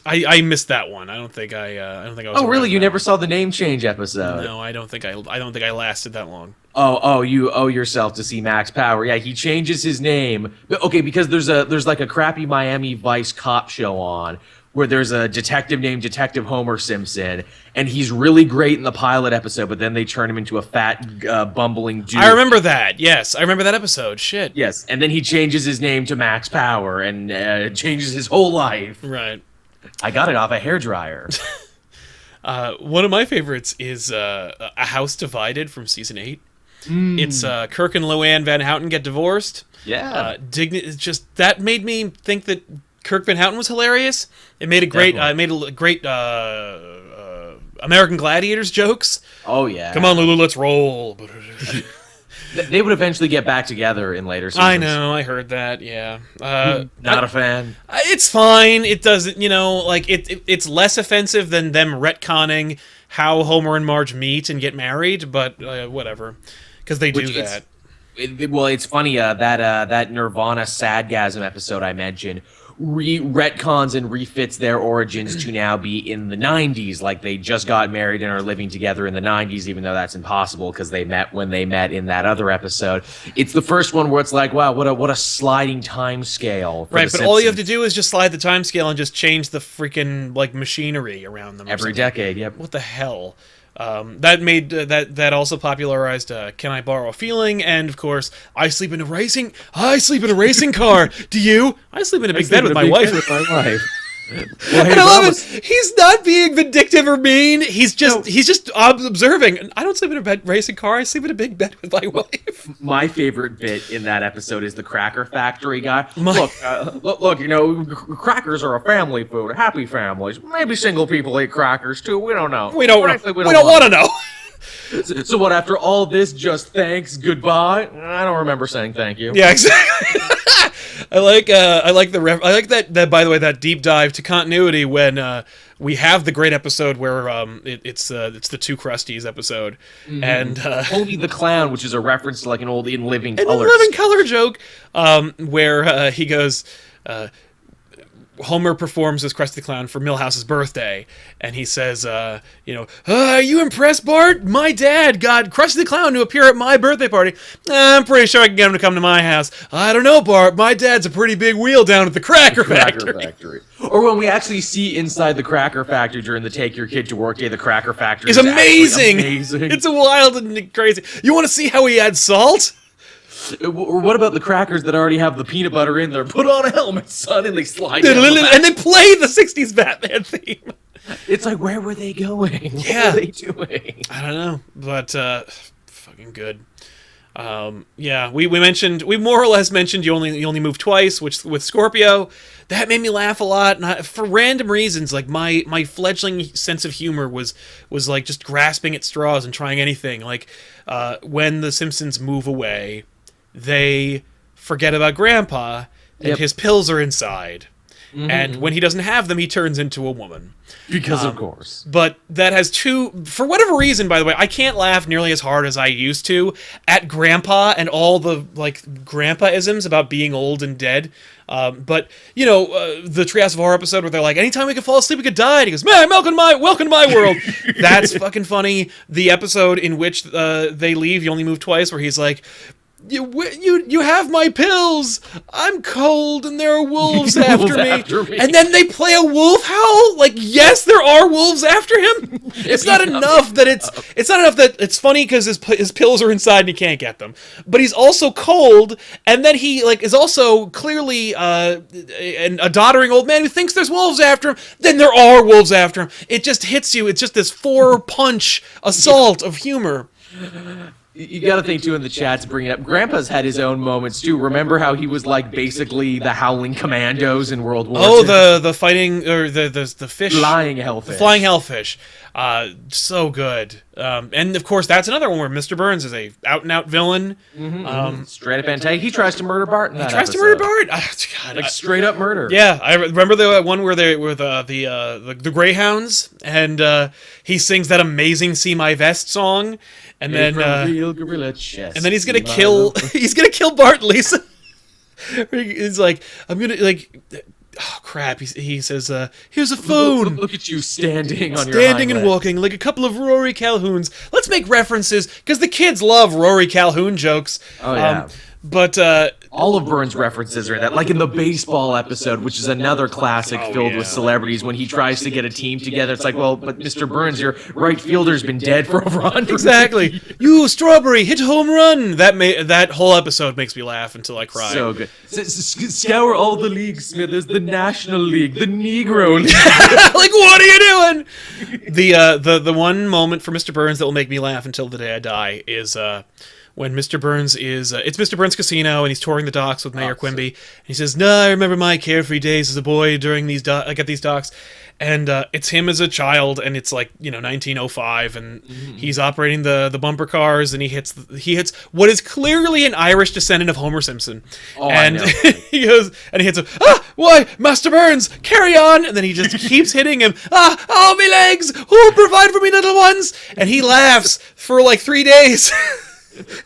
I missed that one. I don't think I was. Oh, really? You never saw the name change episode? No, I don't think I lasted that long. Oh, you owe yourself to see Max Power. Yeah, he changes his name. Okay, because there's like a crappy Miami Vice cop show on where there's a detective named Detective Homer Simpson, and he's really great in the pilot episode, but then they turn him into a fat, bumbling dude. I remember that. Yes, I remember that episode. Shit. Yes, and then he changes his name to Max Power and changes his whole life. Right. I got it off a hairdryer. One of my favorites is A House Divided from season 8. It's Kirk and Luann Van Houten get divorced. Yeah. Just that made me think that Kirk Van Houten was hilarious. It made a great, American Gladiators jokes. Oh yeah. Come on, Lulu, let's roll. They would eventually get back together in later seasons. I know, I heard that. Yeah. Not a fan. It's fine. It doesn't, it's less offensive than them retconning how Homer and Marge meet and get married, but whatever, because they do that. It's funny that Nirvana Sadgasm episode I mentioned retcons and refits their origins to now be in the 90s, like they just got married and are living together in the 90s, even though that's impossible because they met when they met in that other episode. It's the first one where it's like, wow, what a sliding time scale. Right, but all you have to do is just slide the time scale and just change the freaking machinery around them every decade. Yep. What the hell? That made that also popularized "Can I Borrow a Feeling?" and of course, I sleep in a racing car. Do you? I sleep in a big bed with my wife. Well, and I love it. He's not being vindictive or mean. He's just observing. I don't sleep in a racing car. I sleep in a big bed with my wife. My favorite bit in that episode is the Cracker Factory guy. Look, crackers are a family food. Happy families. Maybe single people eat crackers too. We don't know. We don't want to know. So what? After all this, just thanks, goodbye. I don't remember saying thank you. Yeah, exactly. I like that. By the way, that deep dive to continuity when we have the great episode where it's the Two Krusties episode, and Tony the Clown, which is a reference to like an old In Living Color joke, where he goes. Homer performs as Krusty the Clown for Milhouse's birthday, and he says, are you impressed, Bart? My dad got Krusty the Clown to appear at my birthday party. I'm pretty sure I can get him to come to my house. I don't know, Bart. My dad's a pretty big wheel down at the Cracker Factory. Or when we actually see inside the Cracker Factory during the Take Your Kid to Work Day, the Cracker Factory is amazing. Amazing. It's wild and crazy. You want to see how he adds salt? Or what about the crackers that already have the peanut butter in there? Put on a helmet, son, and they slide down and they play the 60s Batman theme. It's like, where were they going? Yeah. What were they doing? I don't know, but fucking good. We more or less mentioned you only move twice, which with Scorpio, that made me laugh a lot. And for random reasons, like my fledgling sense of humor was like just grasping at straws and trying anything. Like when the Simpsons move away, they forget about Grandpa, and his pills are inside. And when he doesn't have them, he turns into a woman. Because of course. But that has for whatever reason, by the way, I can't laugh nearly as hard as I used to at Grandpa and all the Grandpa-isms about being old and dead. But the Treehouse of Horror episode where they're like, anytime we could fall asleep, we could die. And he goes, man, welcome to my world. That's fucking funny. The episode in which they leave, you only move twice, where he's like, you have my pills. I'm cold and there are wolves after me. And then they play a wolf howl. Like, yes, there are wolves after him. It's not enough that it's funny because his pills are inside and he can't get them. But he's also cold, and then he is also clearly a doddering old man who thinks there's wolves after him. Then there are wolves after him. It just hits you. It's just this 4-punch assault of humor. You got to think, too, in the chats, bring it up. Grandpa's had his own moments, too. Remember how he was, basically the Howling Commandos in World War II? Oh, the fighting, or the fish. Flying hellfish. The flying hellfish. So good. And, of course, that's another one where Mr. Burns is a out-and-out villain. Straight up anti. He tries to murder Bart in that episode. To murder Bart? Oh, God, straight-up murder. Yeah, I remember the one where they were the Greyhounds, and he sings that amazing "See My Vest" song. And then, real gorilla chest, and then he's gonna kill Bart and Lisa. He's like, I'm gonna oh crap. He says, here's a phone. Look at you standing on your standing and walking like a couple of Rory Calhouns. Let's make references because the kids love Rory Calhoun jokes. Oh yeah. But all of Burns' references are that, like in the baseball episode, which is another classic filled with celebrities, when he tries to get a team together. It's like, well, but Mr. Burns, your right fielder's been dead for over 100 Exactly. years. You, Strawberry, hit home run. That whole episode makes me laugh until I cry. So good. Scour all the leagues, Smithers. The National League, the Negro League. Like, what are you doing? The one moment for Mr. Burns that will make me laugh until the day I die is when Mr. Burns is... it's Mr. Burns' casino, and he's touring the docks with Mayor Quimby. And he says, "No, I remember my carefree days as a boy during these at these docks." And it's him as a child, and it's 1905, and he's operating the bumper cars, and he hits what is clearly an Irish descendant of Homer Simpson. Oh, and I know. he goes, and he hits him, why, Master Burns, carry on! And then he just keeps hitting him, oh, me legs, who'll provide for me little ones? And he laughs for 3 days.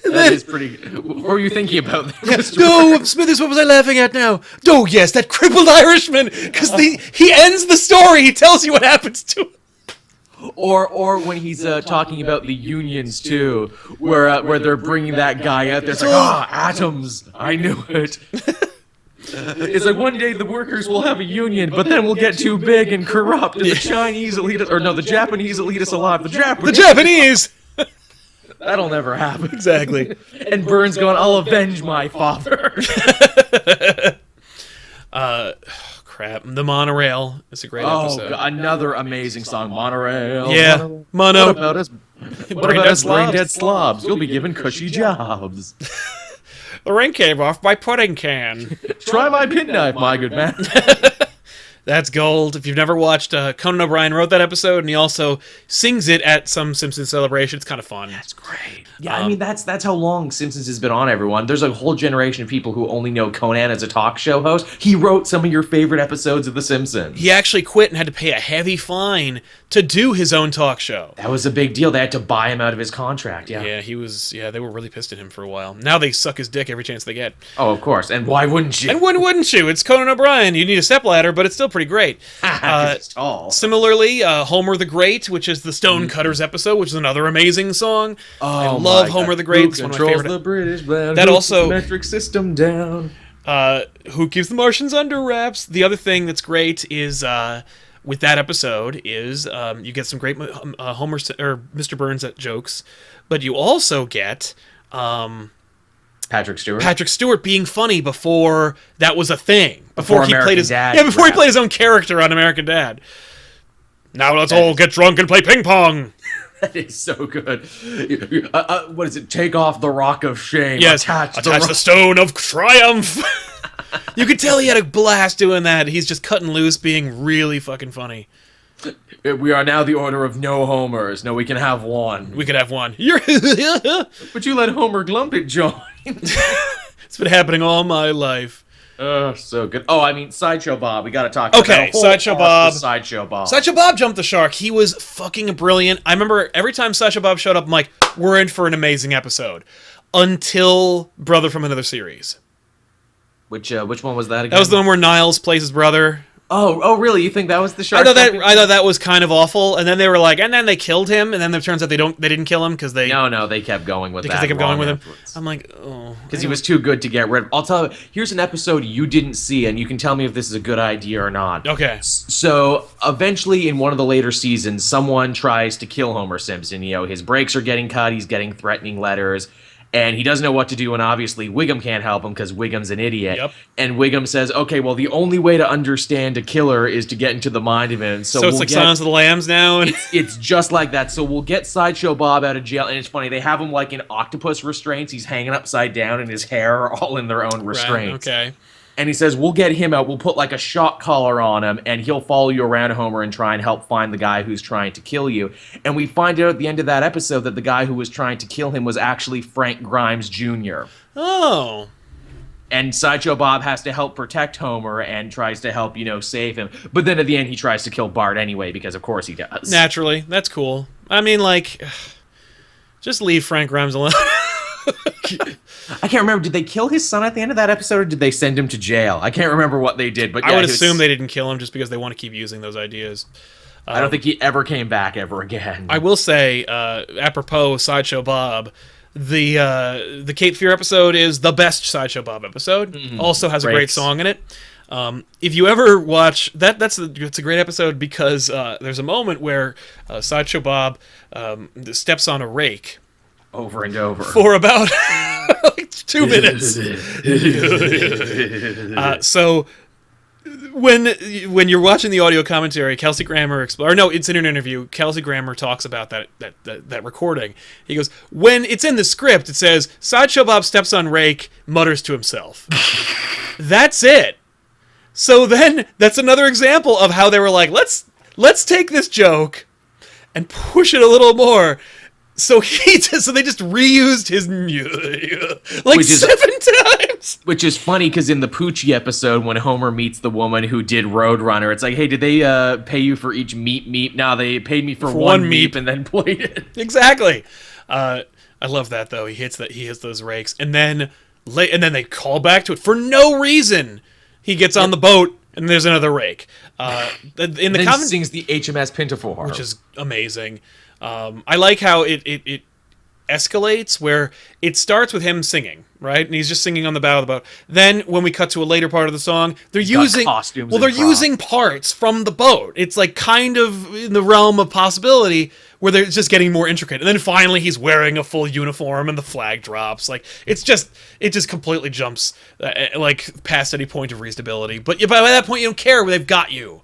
That is pretty... What were you thinking about there, Mr. No, Smithers, what was I laughing at now? Oh, yes, that crippled Irishman, because he ends the story, he tells you what happens to him. Or when he's talking about the unions, too, where they're bringing that guy out there, it's like, atoms, I knew it. It's like, one day the workers will have a union, but then we'll get too big and corrupt, and the Chinese will eat us, or no, the Japanese will eat us alive. The Japanese! That'll never happen. Exactly. And Burns going, I'll avenge my father. Crap. The Monorail is a great episode. Another amazing song. Monorail. Yeah. Mono. What about us brain-dead slobs? You'll be given cushy jobs. The ring came off my pudding can. Try my penknife, my good man. That's gold. If you've never watched, Conan O'Brien wrote that episode, and he also sings it at some Simpsons celebration. It's kind of fun. That's great. Yeah, I mean, that's how long Simpsons has been on, everyone. There's a whole generation of people who only know Conan as a talk show host. He wrote some of your favorite episodes of The Simpsons. He actually quit and had to pay a heavy fine to do his own talk show. That was a big deal. They had to buy him out of his contract, yeah. Yeah, they were really pissed at him for a while. Now they suck his dick every chance they get. Oh, of course. And why wouldn't you? And when wouldn't you? It's Conan O'Brien. You need a stepladder, but it's still pretty great. It's tall. Similarly, Homer the Great, which is the Stonecutters episode, which is another amazing song. Oh, I love Homer the Great. Who controls the British land? That also the metric system down. Who keeps the Martians under wraps? The other thing that's great is with that episode is you get some great Homer or Mr. Burns jokes, but you also get Patrick Stewart being funny before that was a thing. Before he played his Dad. Yeah, before he played his own character on American Dad. Now let's all get drunk and play ping pong. That is so good. What is it? Take off the rock of shame. Yes, attach the stone of triumph. You could tell he had a blast doing that. He's just cutting loose, being really fucking funny. We are now the order of no homers. No, we can have one. We could have one. But you let Homer Glumpet join. It's been happening all my life. So good. Oh, I mean, Sideshow Bob. We got to talk about that. Sideshow Bob. Sideshow Bob. Sideshow Bob jumped the shark. He was fucking brilliant. I remember every time Sideshow Bob showed up, I'm like, we're in for an amazing episode. Until Brother from Another Series. Which one was that again? That was the one where Niles plays his brother. Oh, really? You think that was the shark? I thought that was kind of awful, and then they were like, and then they killed him, and then it turns out they didn't kill him because they they kept going with that. Because they kept going with him. Afterwards. I'm like, oh, because he was too good to get rid of. I'll tell you. Here's an episode you didn't see, and you can tell me if this is a good idea or not. Okay. So eventually, in one of the later seasons, someone tries to kill Homer Simpson. You know, his brakes are getting cut. He's getting threatening letters. And he doesn't know what to do, and obviously Wiggum can't help him because Wiggum's an idiot. Yep. And Wiggum says, okay, well, the only way to understand a killer is to get into the mind of him. So it's like Silence of the Lambs now? It's just like that. So we'll get Sideshow Bob out of jail, and it's funny, they have him like in octopus restraints. He's hanging upside down, and his hair are all in their own restraints. Right, okay. And he says, we'll get him out. We'll put like a shock collar on him, and he'll follow you around, Homer, and try and help find the guy who's trying to kill you. And we find out at the end of that episode that the guy who was trying to kill him was actually Frank Grimes Jr. Oh. And Sideshow Bob has to help protect Homer and tries to help, save him. But then at the end, he tries to kill Bart anyway, because of course he does. Naturally. That's cool. I mean, like, just leave Frank Grimes alone. I can't remember. Did they kill his son at the end of that episode, or did they send him to jail? I can't remember what they did. But yeah, I would assume they didn't kill him just because they want to keep using those ideas. I don't think he ever came back ever again. I will say, apropos Sideshow Bob, the Cape Fear episode is the best Sideshow Bob episode. Mm-hmm. Also has a great song in it. If you ever watch that, it's a great episode because there's a moment where Sideshow Bob steps on a rake. Over and over. For about like 2 minutes. So when you're watching the audio commentary, Kelsey Grammer it's in an interview. Kelsey Grammer talks about that recording. He goes, when it's in the script, it says Sideshow Bob steps on rake, mutters to himself. That's it. So then that's another example of how they were like, let's take this joke and push it a little more. So they just reused his like 7 times. Which is funny because in the Poochie episode, when Homer meets the woman who did Roadrunner, it's like, hey, did they pay you for each meep? No, they paid me for one meep and then played it. Exactly. I love that though. He hits those rakes, and then they call back to it for no reason. He gets on the boat, and there's another rake. Sings the HMS Pinafore, which is amazing. I like how it escalates, where it starts with him singing, right? And he's just singing on the bow of the boat. Then when we cut to a later part of the song, they're using parts from the boat. It's like kind of in the realm of possibility where they're just getting more intricate. And then finally he's wearing a full uniform and the flag drops. Like it just completely jumps like past any point of reasonability. But by that point you don't care, they've got you.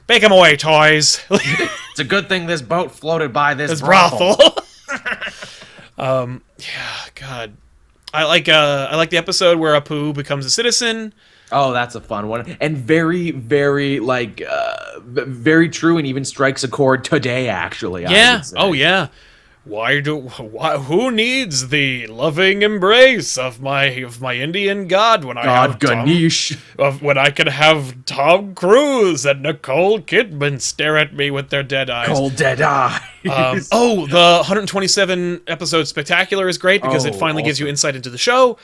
Make them away, toys. It's a good thing this boat floated by this brothel. Yeah, God. I like the episode where Apu becomes a citizen. Oh, that's a fun one. And very, very, very true, and even strikes a chord today, actually. Yeah. Oh, yeah. Who needs the loving embrace of my Indian god when I have Ganesh? When I can have Tom Cruise and Nicole Kidman stare at me with their dead eyes. Cold dead eyes. The 127 episode spectacular is great because it finally gives you insight into the show.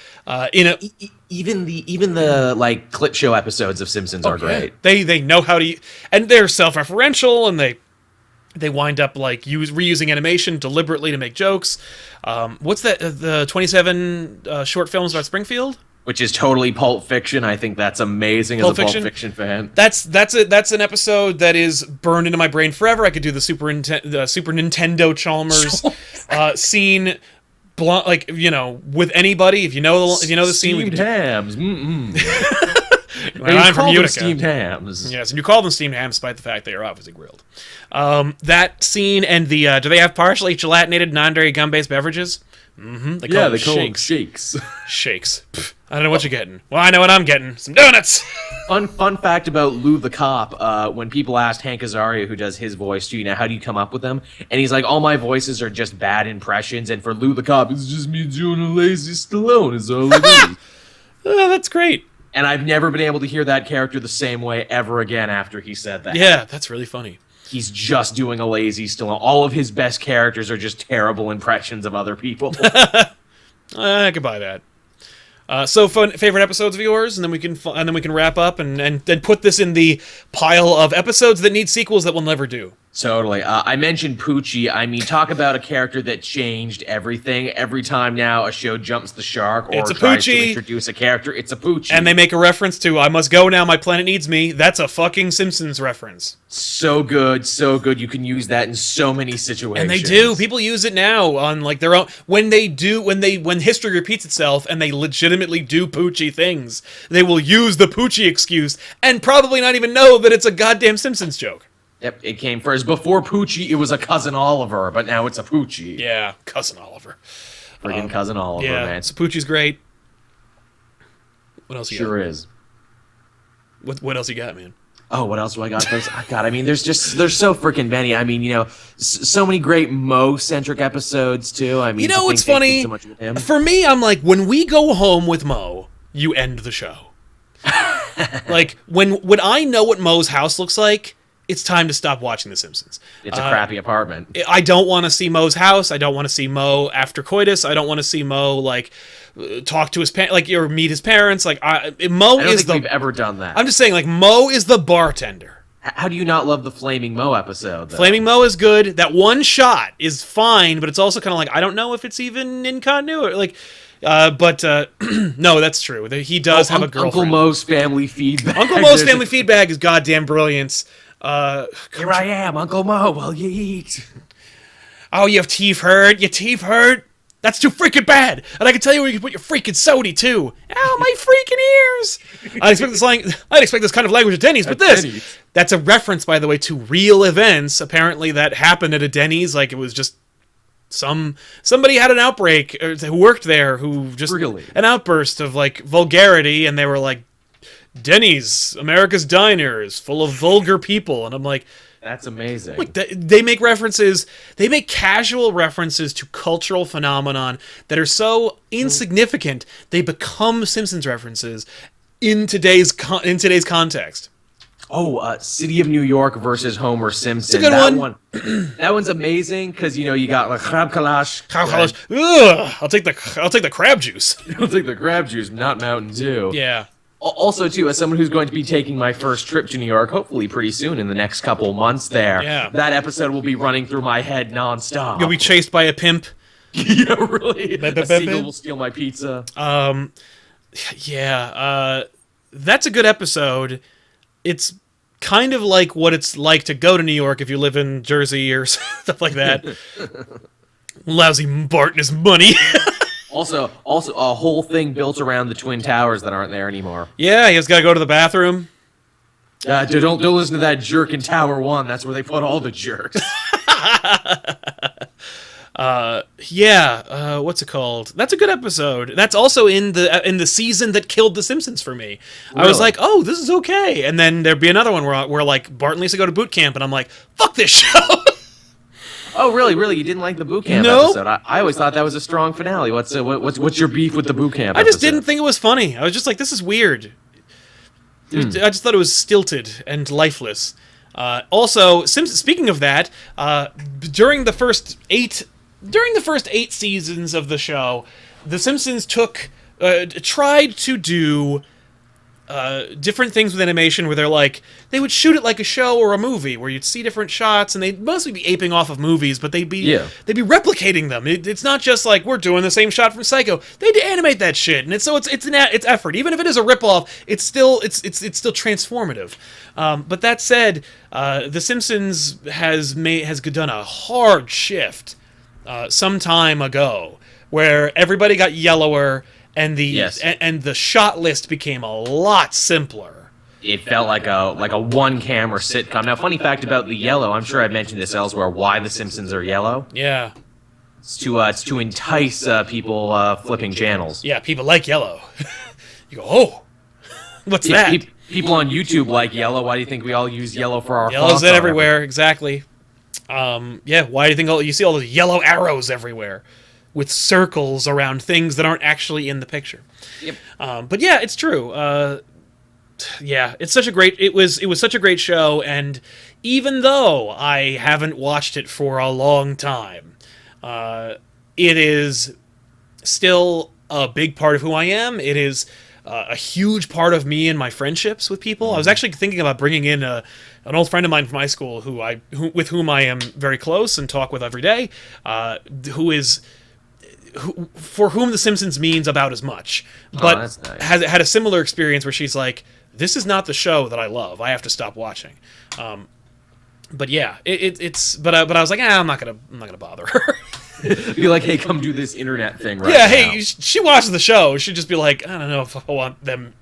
Even the clip show episodes of Simpsons are great. Yeah. They know how to, and they're self-referential, and they wind up reusing animation deliberately to make jokes. What's that? The 27 short films about Springfield, which is totally Pulp Fiction. I think that's amazing as a Pulp Fiction fan. That's an episode that is burned into my brain forever. I could do the Super Nintendo Chalmers scene, with anybody. If you know the scene, steamed hams. I'm from Utica. Steamed hams. Yes, and you call them steamed hams despite the fact they are obviously grilled. That scene and the do they have partially gelatinated non-dairy gum-based beverages? Mm-hmm. They call them shakes. Shakes. Pfft, I don't know what you're getting. Well, I know what I'm getting. Some donuts. Fun fact about Lou the Cop. When people asked Hank Azaria, who does his voice too, how do you come up with them? And he's like, all my voices are just bad impressions, and for Lou the Cop, it's just me doing a lazy Stallone is all it is. That's great. And I've never been able to hear that character the same way ever again after he said that. Yeah, that's really funny. He's just doing a lazy Stallone. All of his best characters are just terrible impressions of other people. I could buy that. So favorite episodes of yours, and then we can wrap up and then put this in the pile of episodes that need sequels that we'll never do. Totally. I mentioned Poochie. I mean, talk about a character that changed everything. Every time now a show jumps the shark or tries to introduce a character, it's a Poochie. And they make a reference to, I must go now, my planet needs me. That's a fucking Simpsons reference. So good, so good. You can use that in so many situations. And they do. People use it now on like their own. When history repeats itself and they legitimately do Poochie things, they will use the Poochie excuse and probably not even know that it's a goddamn Simpsons joke. Yep, it came first. Before Poochie, it was a Cousin Oliver, but now it's a Poochie. Yeah, Cousin Oliver. Friggin' Cousin Oliver, man. So Poochie's great. What else you got? Sure is. What else you got, man? Oh, what else do I got? God, I mean, there's so freaking many. I mean, you know, so many great Mo-centric episodes, too. I mean, you know what's funny? So much with him. For me, I'm like, when we go home with Mo, you end the show. Like, when I know what Mo's house looks like, it's time to stop watching The Simpsons. It's a crappy apartment. I don't want to see Mo's house. I don't want to see Mo after coitus. I don't want to see Mo, like, talk to his parents, or meet his parents. Like, Mo I don't is think we've ever done that. I'm just saying, like, Mo is the bartender. How do you not love the Flaming Mo episode, though? Flaming Mo is good. That one shot is fine, but it's also kind of like, I don't know if it's even in continuity. Like, no, that's true. He does have a girlfriend. Uncle Mo's family feedback. Uncle Mo's family feedback is goddamn brilliance. Here I am, Uncle Mo. Will you eat? Oh, your teeth hurt. Your teeth hurt. That's too freaking bad. And I can tell you where you can put your freaking sody too. Ow, my freaking ears. I'd expect this kind of language at Denny's, but that's a reference, by the way, to real events apparently that happened at a Denny's. Like, it was just somebody had an outbreak who worked there who just an outburst of like vulgarity, and they were like, Denny's, America's diner, is full of vulgar people. And I'm like, that's amazing. Like, they make references, they make casual references to cultural phenomenon that are so insignificant, they become Simpsons references in today's context. Oh, City of New York versus Homer Simpson. It's a good one. That one's amazing because, you know, you got like crab kalash. Ugh, I'll take the crab juice. I'll take the crab juice, not Mountain Dew. Yeah. Also, too, as someone who's going to be taking my first trip to New York, hopefully pretty soon in the next couple months there, that episode will be running through my head nonstop. You'll be chased by a pimp. Yeah, really. A seagull will steal my pizza. That's a good episode. It's kind of like what it's like to go to New York if you live in Jersey or stuff like that. Lousy Bart and his money. Also, a whole thing built around the Twin Towers that aren't there anymore. Yeah, he has got to go to the bathroom. Don't listen to that jerk in Tower 1. That's where they put all the jerks. What's it called? That's a good episode. That's also in the season that killed The Simpsons for me. Really? I was like, oh, this is okay. And then there'd be another one where like Bart and Lisa go to boot camp, and I'm like, fuck this show. Oh, really? You didn't like the boot camp episode? I always thought that was a strong finale. What's your beef with the boot camp episode? I just didn't think it was funny. I was just like, this is weird. I just thought it was stilted and lifeless. Also, speaking of that, during the first 8 seasons of the show, The Simpsons tried to do different things with animation where they would shoot it like a show or a movie where you'd see different shots, and they'd mostly be aping off of movies, but they'd be replicating them. It's not just like we're doing the same shot from Psycho. They'd animate that shit, and it's effort. Even if it is a ripoff, it's still transformative. But that said, The Simpsons has done a hard shift some time ago where everybody got yellower. And the shot list became a lot simpler. It felt like a one-camera sitcom. Now, funny fact about the yellow, I'm sure I've mentioned this elsewhere, why The Simpsons are yellow. Yeah. It's to entice people flipping channels. Yeah, people like yellow. You go, oh, what's that? People on YouTube like yellow. Why do you think we all use yellow for our Yellow's everywhere, exactly. Why do you think you see all those yellow arrows everywhere? With circles around things that aren't actually in the picture. Yep. But yeah, it's true. It's such a great. It was such a great show, and even though I haven't watched it for a long time, it is still a big part of who I am. It is a huge part of me and my friendships with people. I was actually thinking about bringing in an old friend of mine from high school with whom I am very close and talk with every day, for whom The Simpsons means about as much, but that's nice. has had a similar experience where she's like, this is not the show that I love. I have to stop watching. But yeah, but I was like, I'm not gonna bother her. Be like, hey, come do this internet thing right Yeah, now. hey, she watches the show. She'd just be like, I don't know if I want them.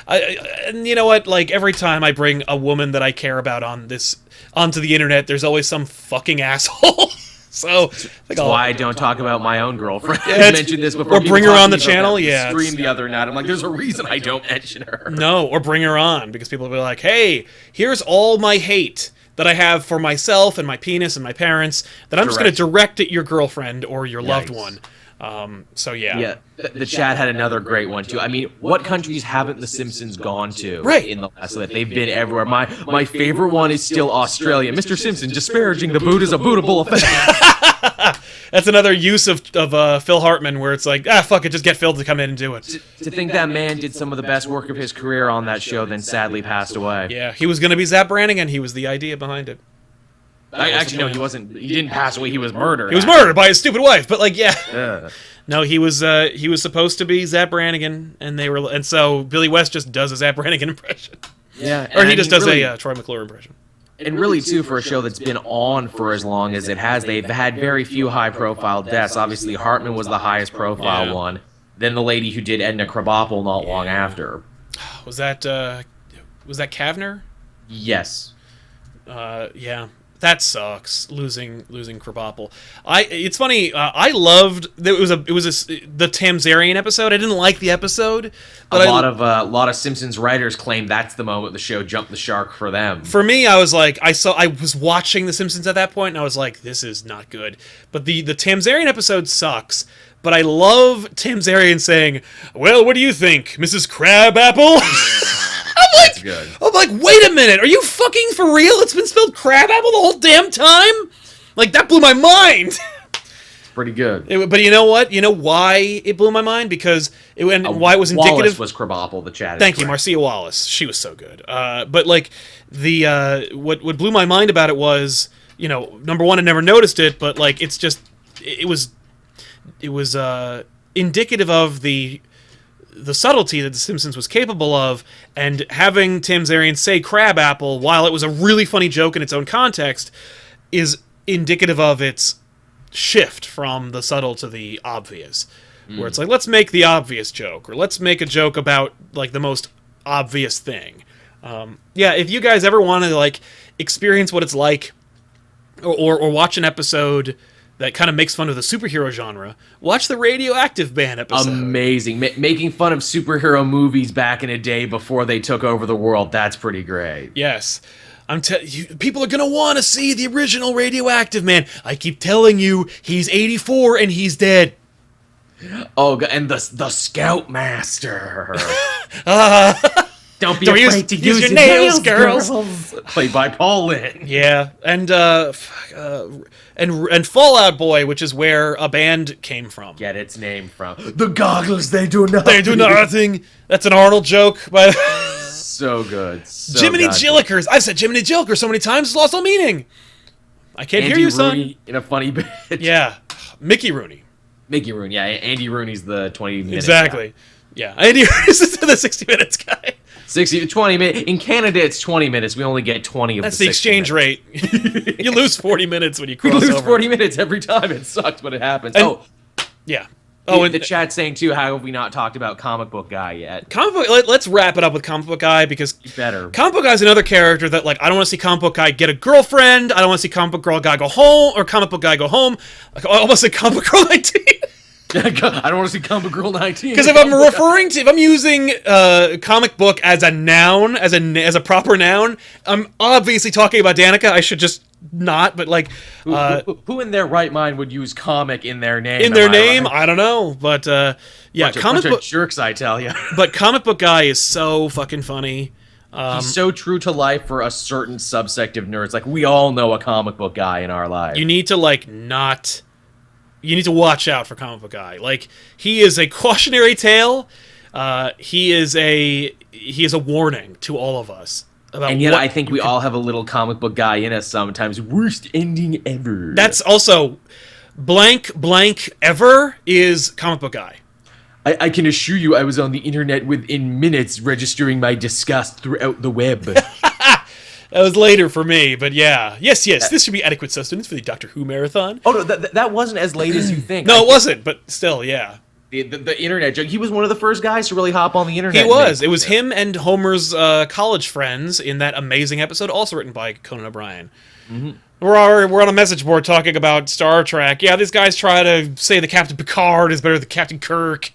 And you know what? Like, every time I bring a woman that I care about onto the internet, there's always some fucking asshole. So that's why I don't talk about my own girlfriend. Yeah, I mentioned this before. or bring her on the channel. Yeah, stream the other night. I'm like, there's a reason I don't mention her. No, or bring her on because people will be like, hey, here's all my hate that I have for myself and my penis and my parents that I'm just going to direct at your girlfriend or your loved one. So yeah. Yeah, the chat had another great one too. I mean, what countries haven't The Simpsons gone to in the last? So that they've been everywhere. My favorite one is still Australia. Mr. Simpson disparaging the boot is a bootable offense. That's another use of Phil Hartman where it's like, fuck it, just get Phil to come in and do it. To think that man did some of the best work of his career on that show, then sadly passed away. Yeah, he was going to be Zap Brannigan. He was the idea behind it. Actually, no, he wasn't. He didn't pass away. He was murdered. He was murdered by his stupid wife. But like, yeah. No, he was supposed to be Zap Brannigan, and so Billy West just does a Zap Brannigan impression. Yeah, or he just does a Troy McClure impression. And really, too, for a show that's been on for as long as it has, they've had very few high-profile deaths. Obviously, Hartman was the highest-profile one. Then the lady who did Edna Krabappel not long after. Was that Kavner? Yes. Yeah. That sucks. Losing Krabappel. It's funny. I loved the Tamzarian episode. I didn't like the episode, but a lot of Simpsons writers claim that's the moment the show jumped the shark for them. For me, I was like, I was watching The Simpsons at that point, and I was like, this is not good. But the Tamzarian episode sucks. But I love Tamzarian saying, "Well, what do you think, Mrs. Crabapple?" I'm like, wait a minute, are you fucking for real? It's been spelled Crabapple the whole damn time? Like, that blew my mind. Pretty good. But you know what? You know why it blew my mind? Because why it was indicative. Wallace was Krabappel, the chat. Thank you, Marcia Wallace. She was so good. But like what blew my mind about it was, number one, I never noticed it, but like it was indicative of the subtlety that The Simpsons was capable of, and having Tamzarian say Crabapple, while it was a really funny joke in its own context, is indicative of its shift from the subtle to the obvious. Where it's like, let's make the obvious joke, or let's make a joke about like the most obvious thing. Yeah, if you guys ever want to like experience what it's like, or watch an episode that kind of makes fun of the superhero genre, watch the Radioactive Man episode. Amazing. Making fun of superhero movies back in a day before they took over the world, that's pretty great. Yes. People are going to want to see the original Radioactive Man. I keep telling you, he's 84 and he's dead. Oh, and the Scoutmaster. Don't be afraid to use your nails, girls. Played by Paul Lynde. Yeah, and Fallout Boy, which is where a band came from. Get its name from. The goggles, they do nothing. They do nothing. That's an Arnold joke. But so good. So Jiminy Jillikers. I've said Jiminy Jillikers so many times, it's lost all meaning. I can't hear you, son. Rooney in a funny bit. Yeah, Mickey Rooney. Mickey Rooney, yeah. Andy Rooney's the 20-minute Exactly. guy. Yeah, Andy Rooney's the 60 minutes guy. 20 minutes. In Canada, it's 20 minutes. We only get 20 of That's the 60 minutes. That's the exchange rate. You lose 40 minutes when you cross over. You lose 40 minutes every time. It sucks, but it happens. Yeah. And the chat's saying, too, how have we not talked about Comic Book Guy yet? Let's wrap it up with Comic Book Guy, because Comic Book Guy is another character that, like, I don't want to see Comic Book Guy get a girlfriend. I don't want to see Comic Book Guy go home, or Comic Book Guy go home. I almost said Comic Book Girl 19. I don't want to see Comic Girl 19. Because if I'm using comic book as a noun, as a proper noun, I'm obviously talking about Danica. I should just not, but like... Who in their right mind would use comic in their name? In their name? Right? I don't know, but yeah, bunch of jerks, I tell you. But Comic Book Guy is so fucking funny. He's so true to life for a certain subsect of nerds. Like, we all know a comic book guy in our lives. You need to, like, not you need to watch out for Comic Book Guy. Like, he is a cautionary tale. He is a warning to all of us. And yet I think we all have a little comic book guy in us sometimes. Worst ending ever. That's also blank ever is Comic Book Guy. I can assure you I was on the internet within minutes registering my disgust throughout the web. That was later for me, but yeah. Yes, this should be adequate sustenance for the Doctor Who marathon. Oh, no, that wasn't as late as you think. No, it wasn't, but still, yeah. The internet joke. He was one of the first guys to really hop on the internet. He was. It was him and Homer's college friends in that amazing episode, also written by Conan O'Brien. Mm-hmm. We're on a message board talking about Star Trek. Yeah, these guys try to say the Captain Picard is better than Captain Kirk.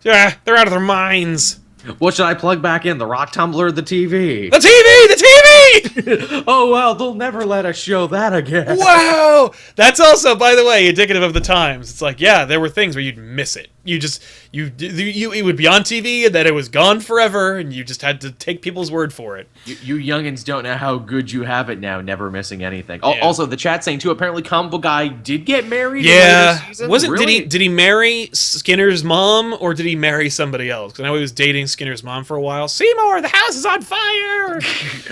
Yeah, they're out of their minds. What should I plug back in? The rock tumbler, the TV? The TV! Oh, well, they'll never let us show that again. Wow! That's also, by the way, indicative of the times. It's like, yeah, there were things where you'd miss it. It would be on TV and then it was gone forever and you just had to take people's word for it. You youngins don't know how good you have it now, never missing anything. Yeah. Also, the chat saying too, apparently Comic Book Guy did get married. Yeah. Really? Did he marry Skinner's mom or did he marry somebody else? Because I know he was dating Skinner's mom for a while. Seymour, the house is on fire!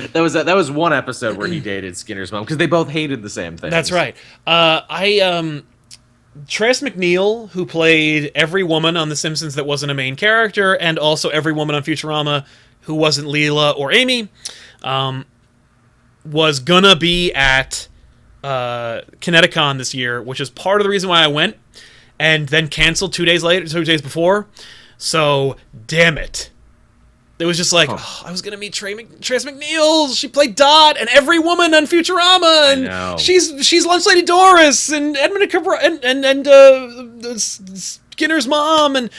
That was one episode where he dated Skinner's mom because they both hated the same thing. That's right. Trace McNeil, who played every woman on The Simpsons that wasn't a main character, and also every woman on Futurama who wasn't Leela or Amy, was gonna be at Kineticon this year, which is part of the reason why I went, and then canceled 2 days before. So, damn it. It was just like, I was gonna meet Trace McNeil. She played Dot and every woman on Futurama, and she's Lunch Lady Doris and Edmund and Skinner's mom, and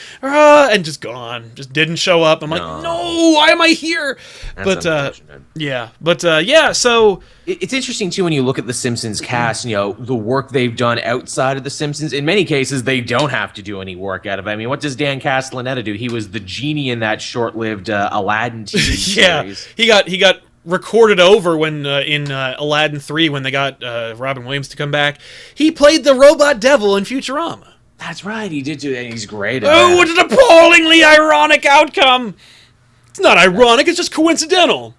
just gone, just didn't show up. I'm like, no, why am I here? That's unfortunate. Yeah. So it's interesting too when you look at the Simpsons cast. You know, the work they've done outside of the Simpsons. In many cases, they don't have to do any work out of it. I mean, what does Dan Castellaneta do? He was the genie in that short-lived Aladdin TV series. He got recorded over when in Aladdin 3 when they got Robin Williams to come back. He played the robot devil in Futurama. That's right, he did do that, and he's great at that. Oh, what an appallingly ironic outcome! It's not ironic, it's just coincidental.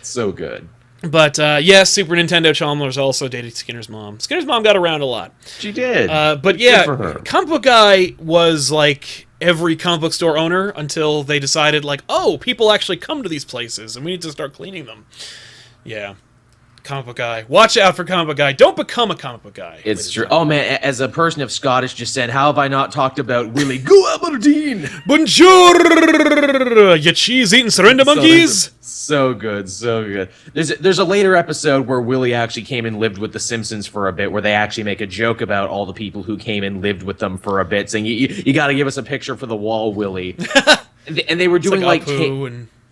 So good. But, yes, Super Nintendo Chalmers also dated Skinner's mom. Skinner's mom got around a lot. She did. But yeah, Comic Book Guy was like every comic book store owner until they decided, like, oh, people actually come to these places, and we need to start cleaning them. Yeah. Comic Book Guy. Watch out for Comic Book Guy. Don't become a Comic Book Guy. It's true. Oh, man, as a person of Scottish descent, how have I not talked about Willie? Go Aberdeen! Bonjour, you cheese-eating surrender monkeys! So good, so good. There's a later episode where Willie actually came and lived with the Simpsons for a bit, where they actually make a joke about all the people who came and lived with them for a bit, saying, you got to give us a picture for the wall, Willie. and they were doing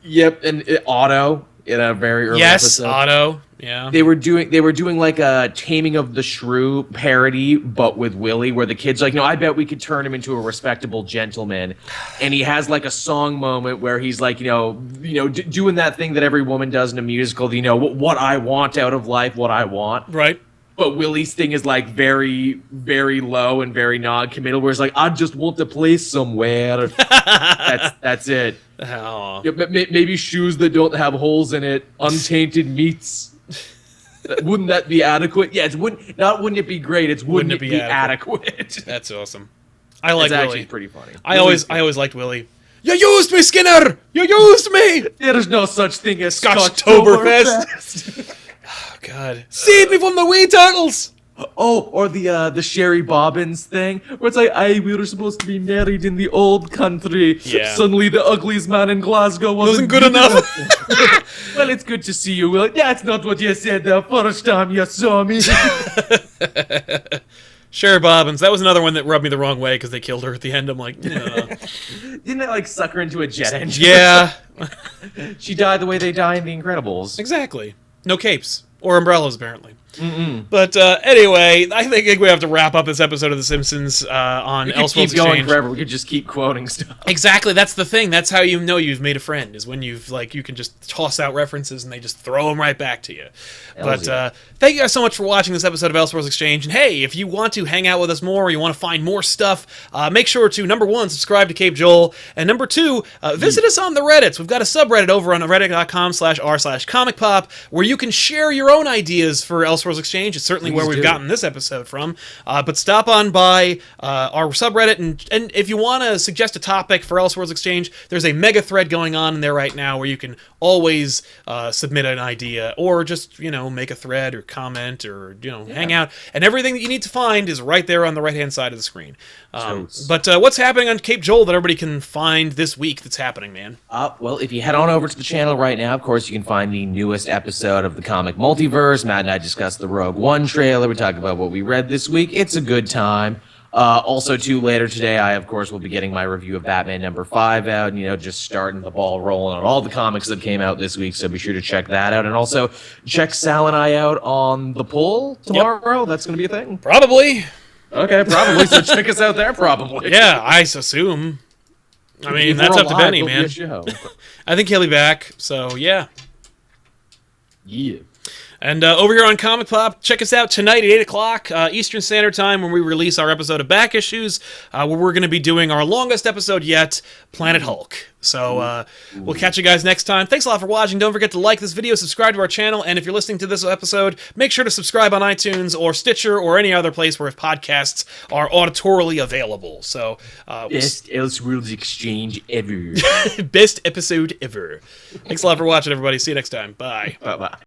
Yep, and Otto in a very early episode. Yes, Otto. Yeah. They were doing like a Taming of the Shrew parody, but with Willie, where the kid's like, no, I bet we could turn him into a respectable gentleman. And he has like a song moment where he's like, doing that thing that every woman does in a musical, what I want out of life, what I want. Right. But Willie's thing is like very, very low and very non-committal, where it's like, I just want to play somewhere. That's it. Oh. Yeah, maybe shoes that don't have holes in it, untainted meats. Wouldn't that be adequate? Yeah, wouldn't it be great? It's wouldn't it be adequate? That's awesome. I like Willie. It's actually pretty funny. I always liked Willie. You used me, Skinner! You used me! There's no such thing as Scotchtoberfest. Oh, God. Save me from the wee turtles! Oh, or the Sherry Bobbins thing, where it's like, we were supposed to be married in the old country. Yeah. Suddenly the ugliest man in Glasgow wasn't good enough. Well, it's good to see you, Will. That's not what you said the first time you saw me. Sherry Bobbins. That was another one that rubbed me the wrong way because they killed her at the end. I'm like, no. Didn't it, like, suck her into a jet engine? Yeah. She died the way they die in The Incredibles. Exactly. No capes. Or umbrellas, apparently. But anyway, I think we have to wrap up this episode of The Simpsons on Elseworlds Exchange. Keep going forever. We could just keep quoting stuff. Exactly, that's the thing. That's how you know you've made a friend, is when you can just toss out references and they just throw them right back to you. But thank you guys so much for watching this episode of Elseworlds Exchange. And hey, if you want to hang out with us more, or you want to find more stuff, make sure to, number 1, subscribe to Cape Joel, and number 2, visit us on the Reddits. We've got a subreddit over on reddit.com/r/ComicPOP where you can share your own ideas for Elseworlds Exchange. It's certainly where we've gotten this episode from. But stop on by our subreddit, and if you want to suggest a topic for Elseworlds Exchange, there's a mega thread going on in there right now where you can always submit an idea, or just, make a thread or comment, or, hang out. And everything that you need to find is right there on the right-hand side of the screen. But what's happening on Cape Joel that everybody can find this week that's happening, man? Well, if you head on over to the channel right now, of course, you can find the newest episode of the Comic Multiverse. Matt and I discussed the Rogue One trailer. We talked about what we read this week. It's a good time. Also, too, later today, I, of course, will be getting my review of Batman #5 out, and, just starting the ball rolling on all the comics that came out this week, so be sure to check that out. And also, check Sal and I out on The Pull tomorrow. Yep. That's going to be a thing? Probably. Okay, probably. So check us out there, probably. Yeah, I assume. I mean, that's up to Benny, man. I think he'll be back, so yeah. Yeah. And over here on Comic Pop, check us out tonight at 8 o'clock Eastern Standard Time when we release our episode of Back Issues, where we're going to be doing our longest episode yet, Planet Hulk. So we'll catch you guys next time. Thanks a lot for watching. Don't forget to like this video, subscribe to our channel, and if you're listening to this episode, make sure to subscribe on iTunes or Stitcher or any other place where podcasts are auditorily available. So Best Elseworlds Exchange ever. Best episode ever. Thanks a lot for watching, everybody. See you next time. Bye. Bye-bye.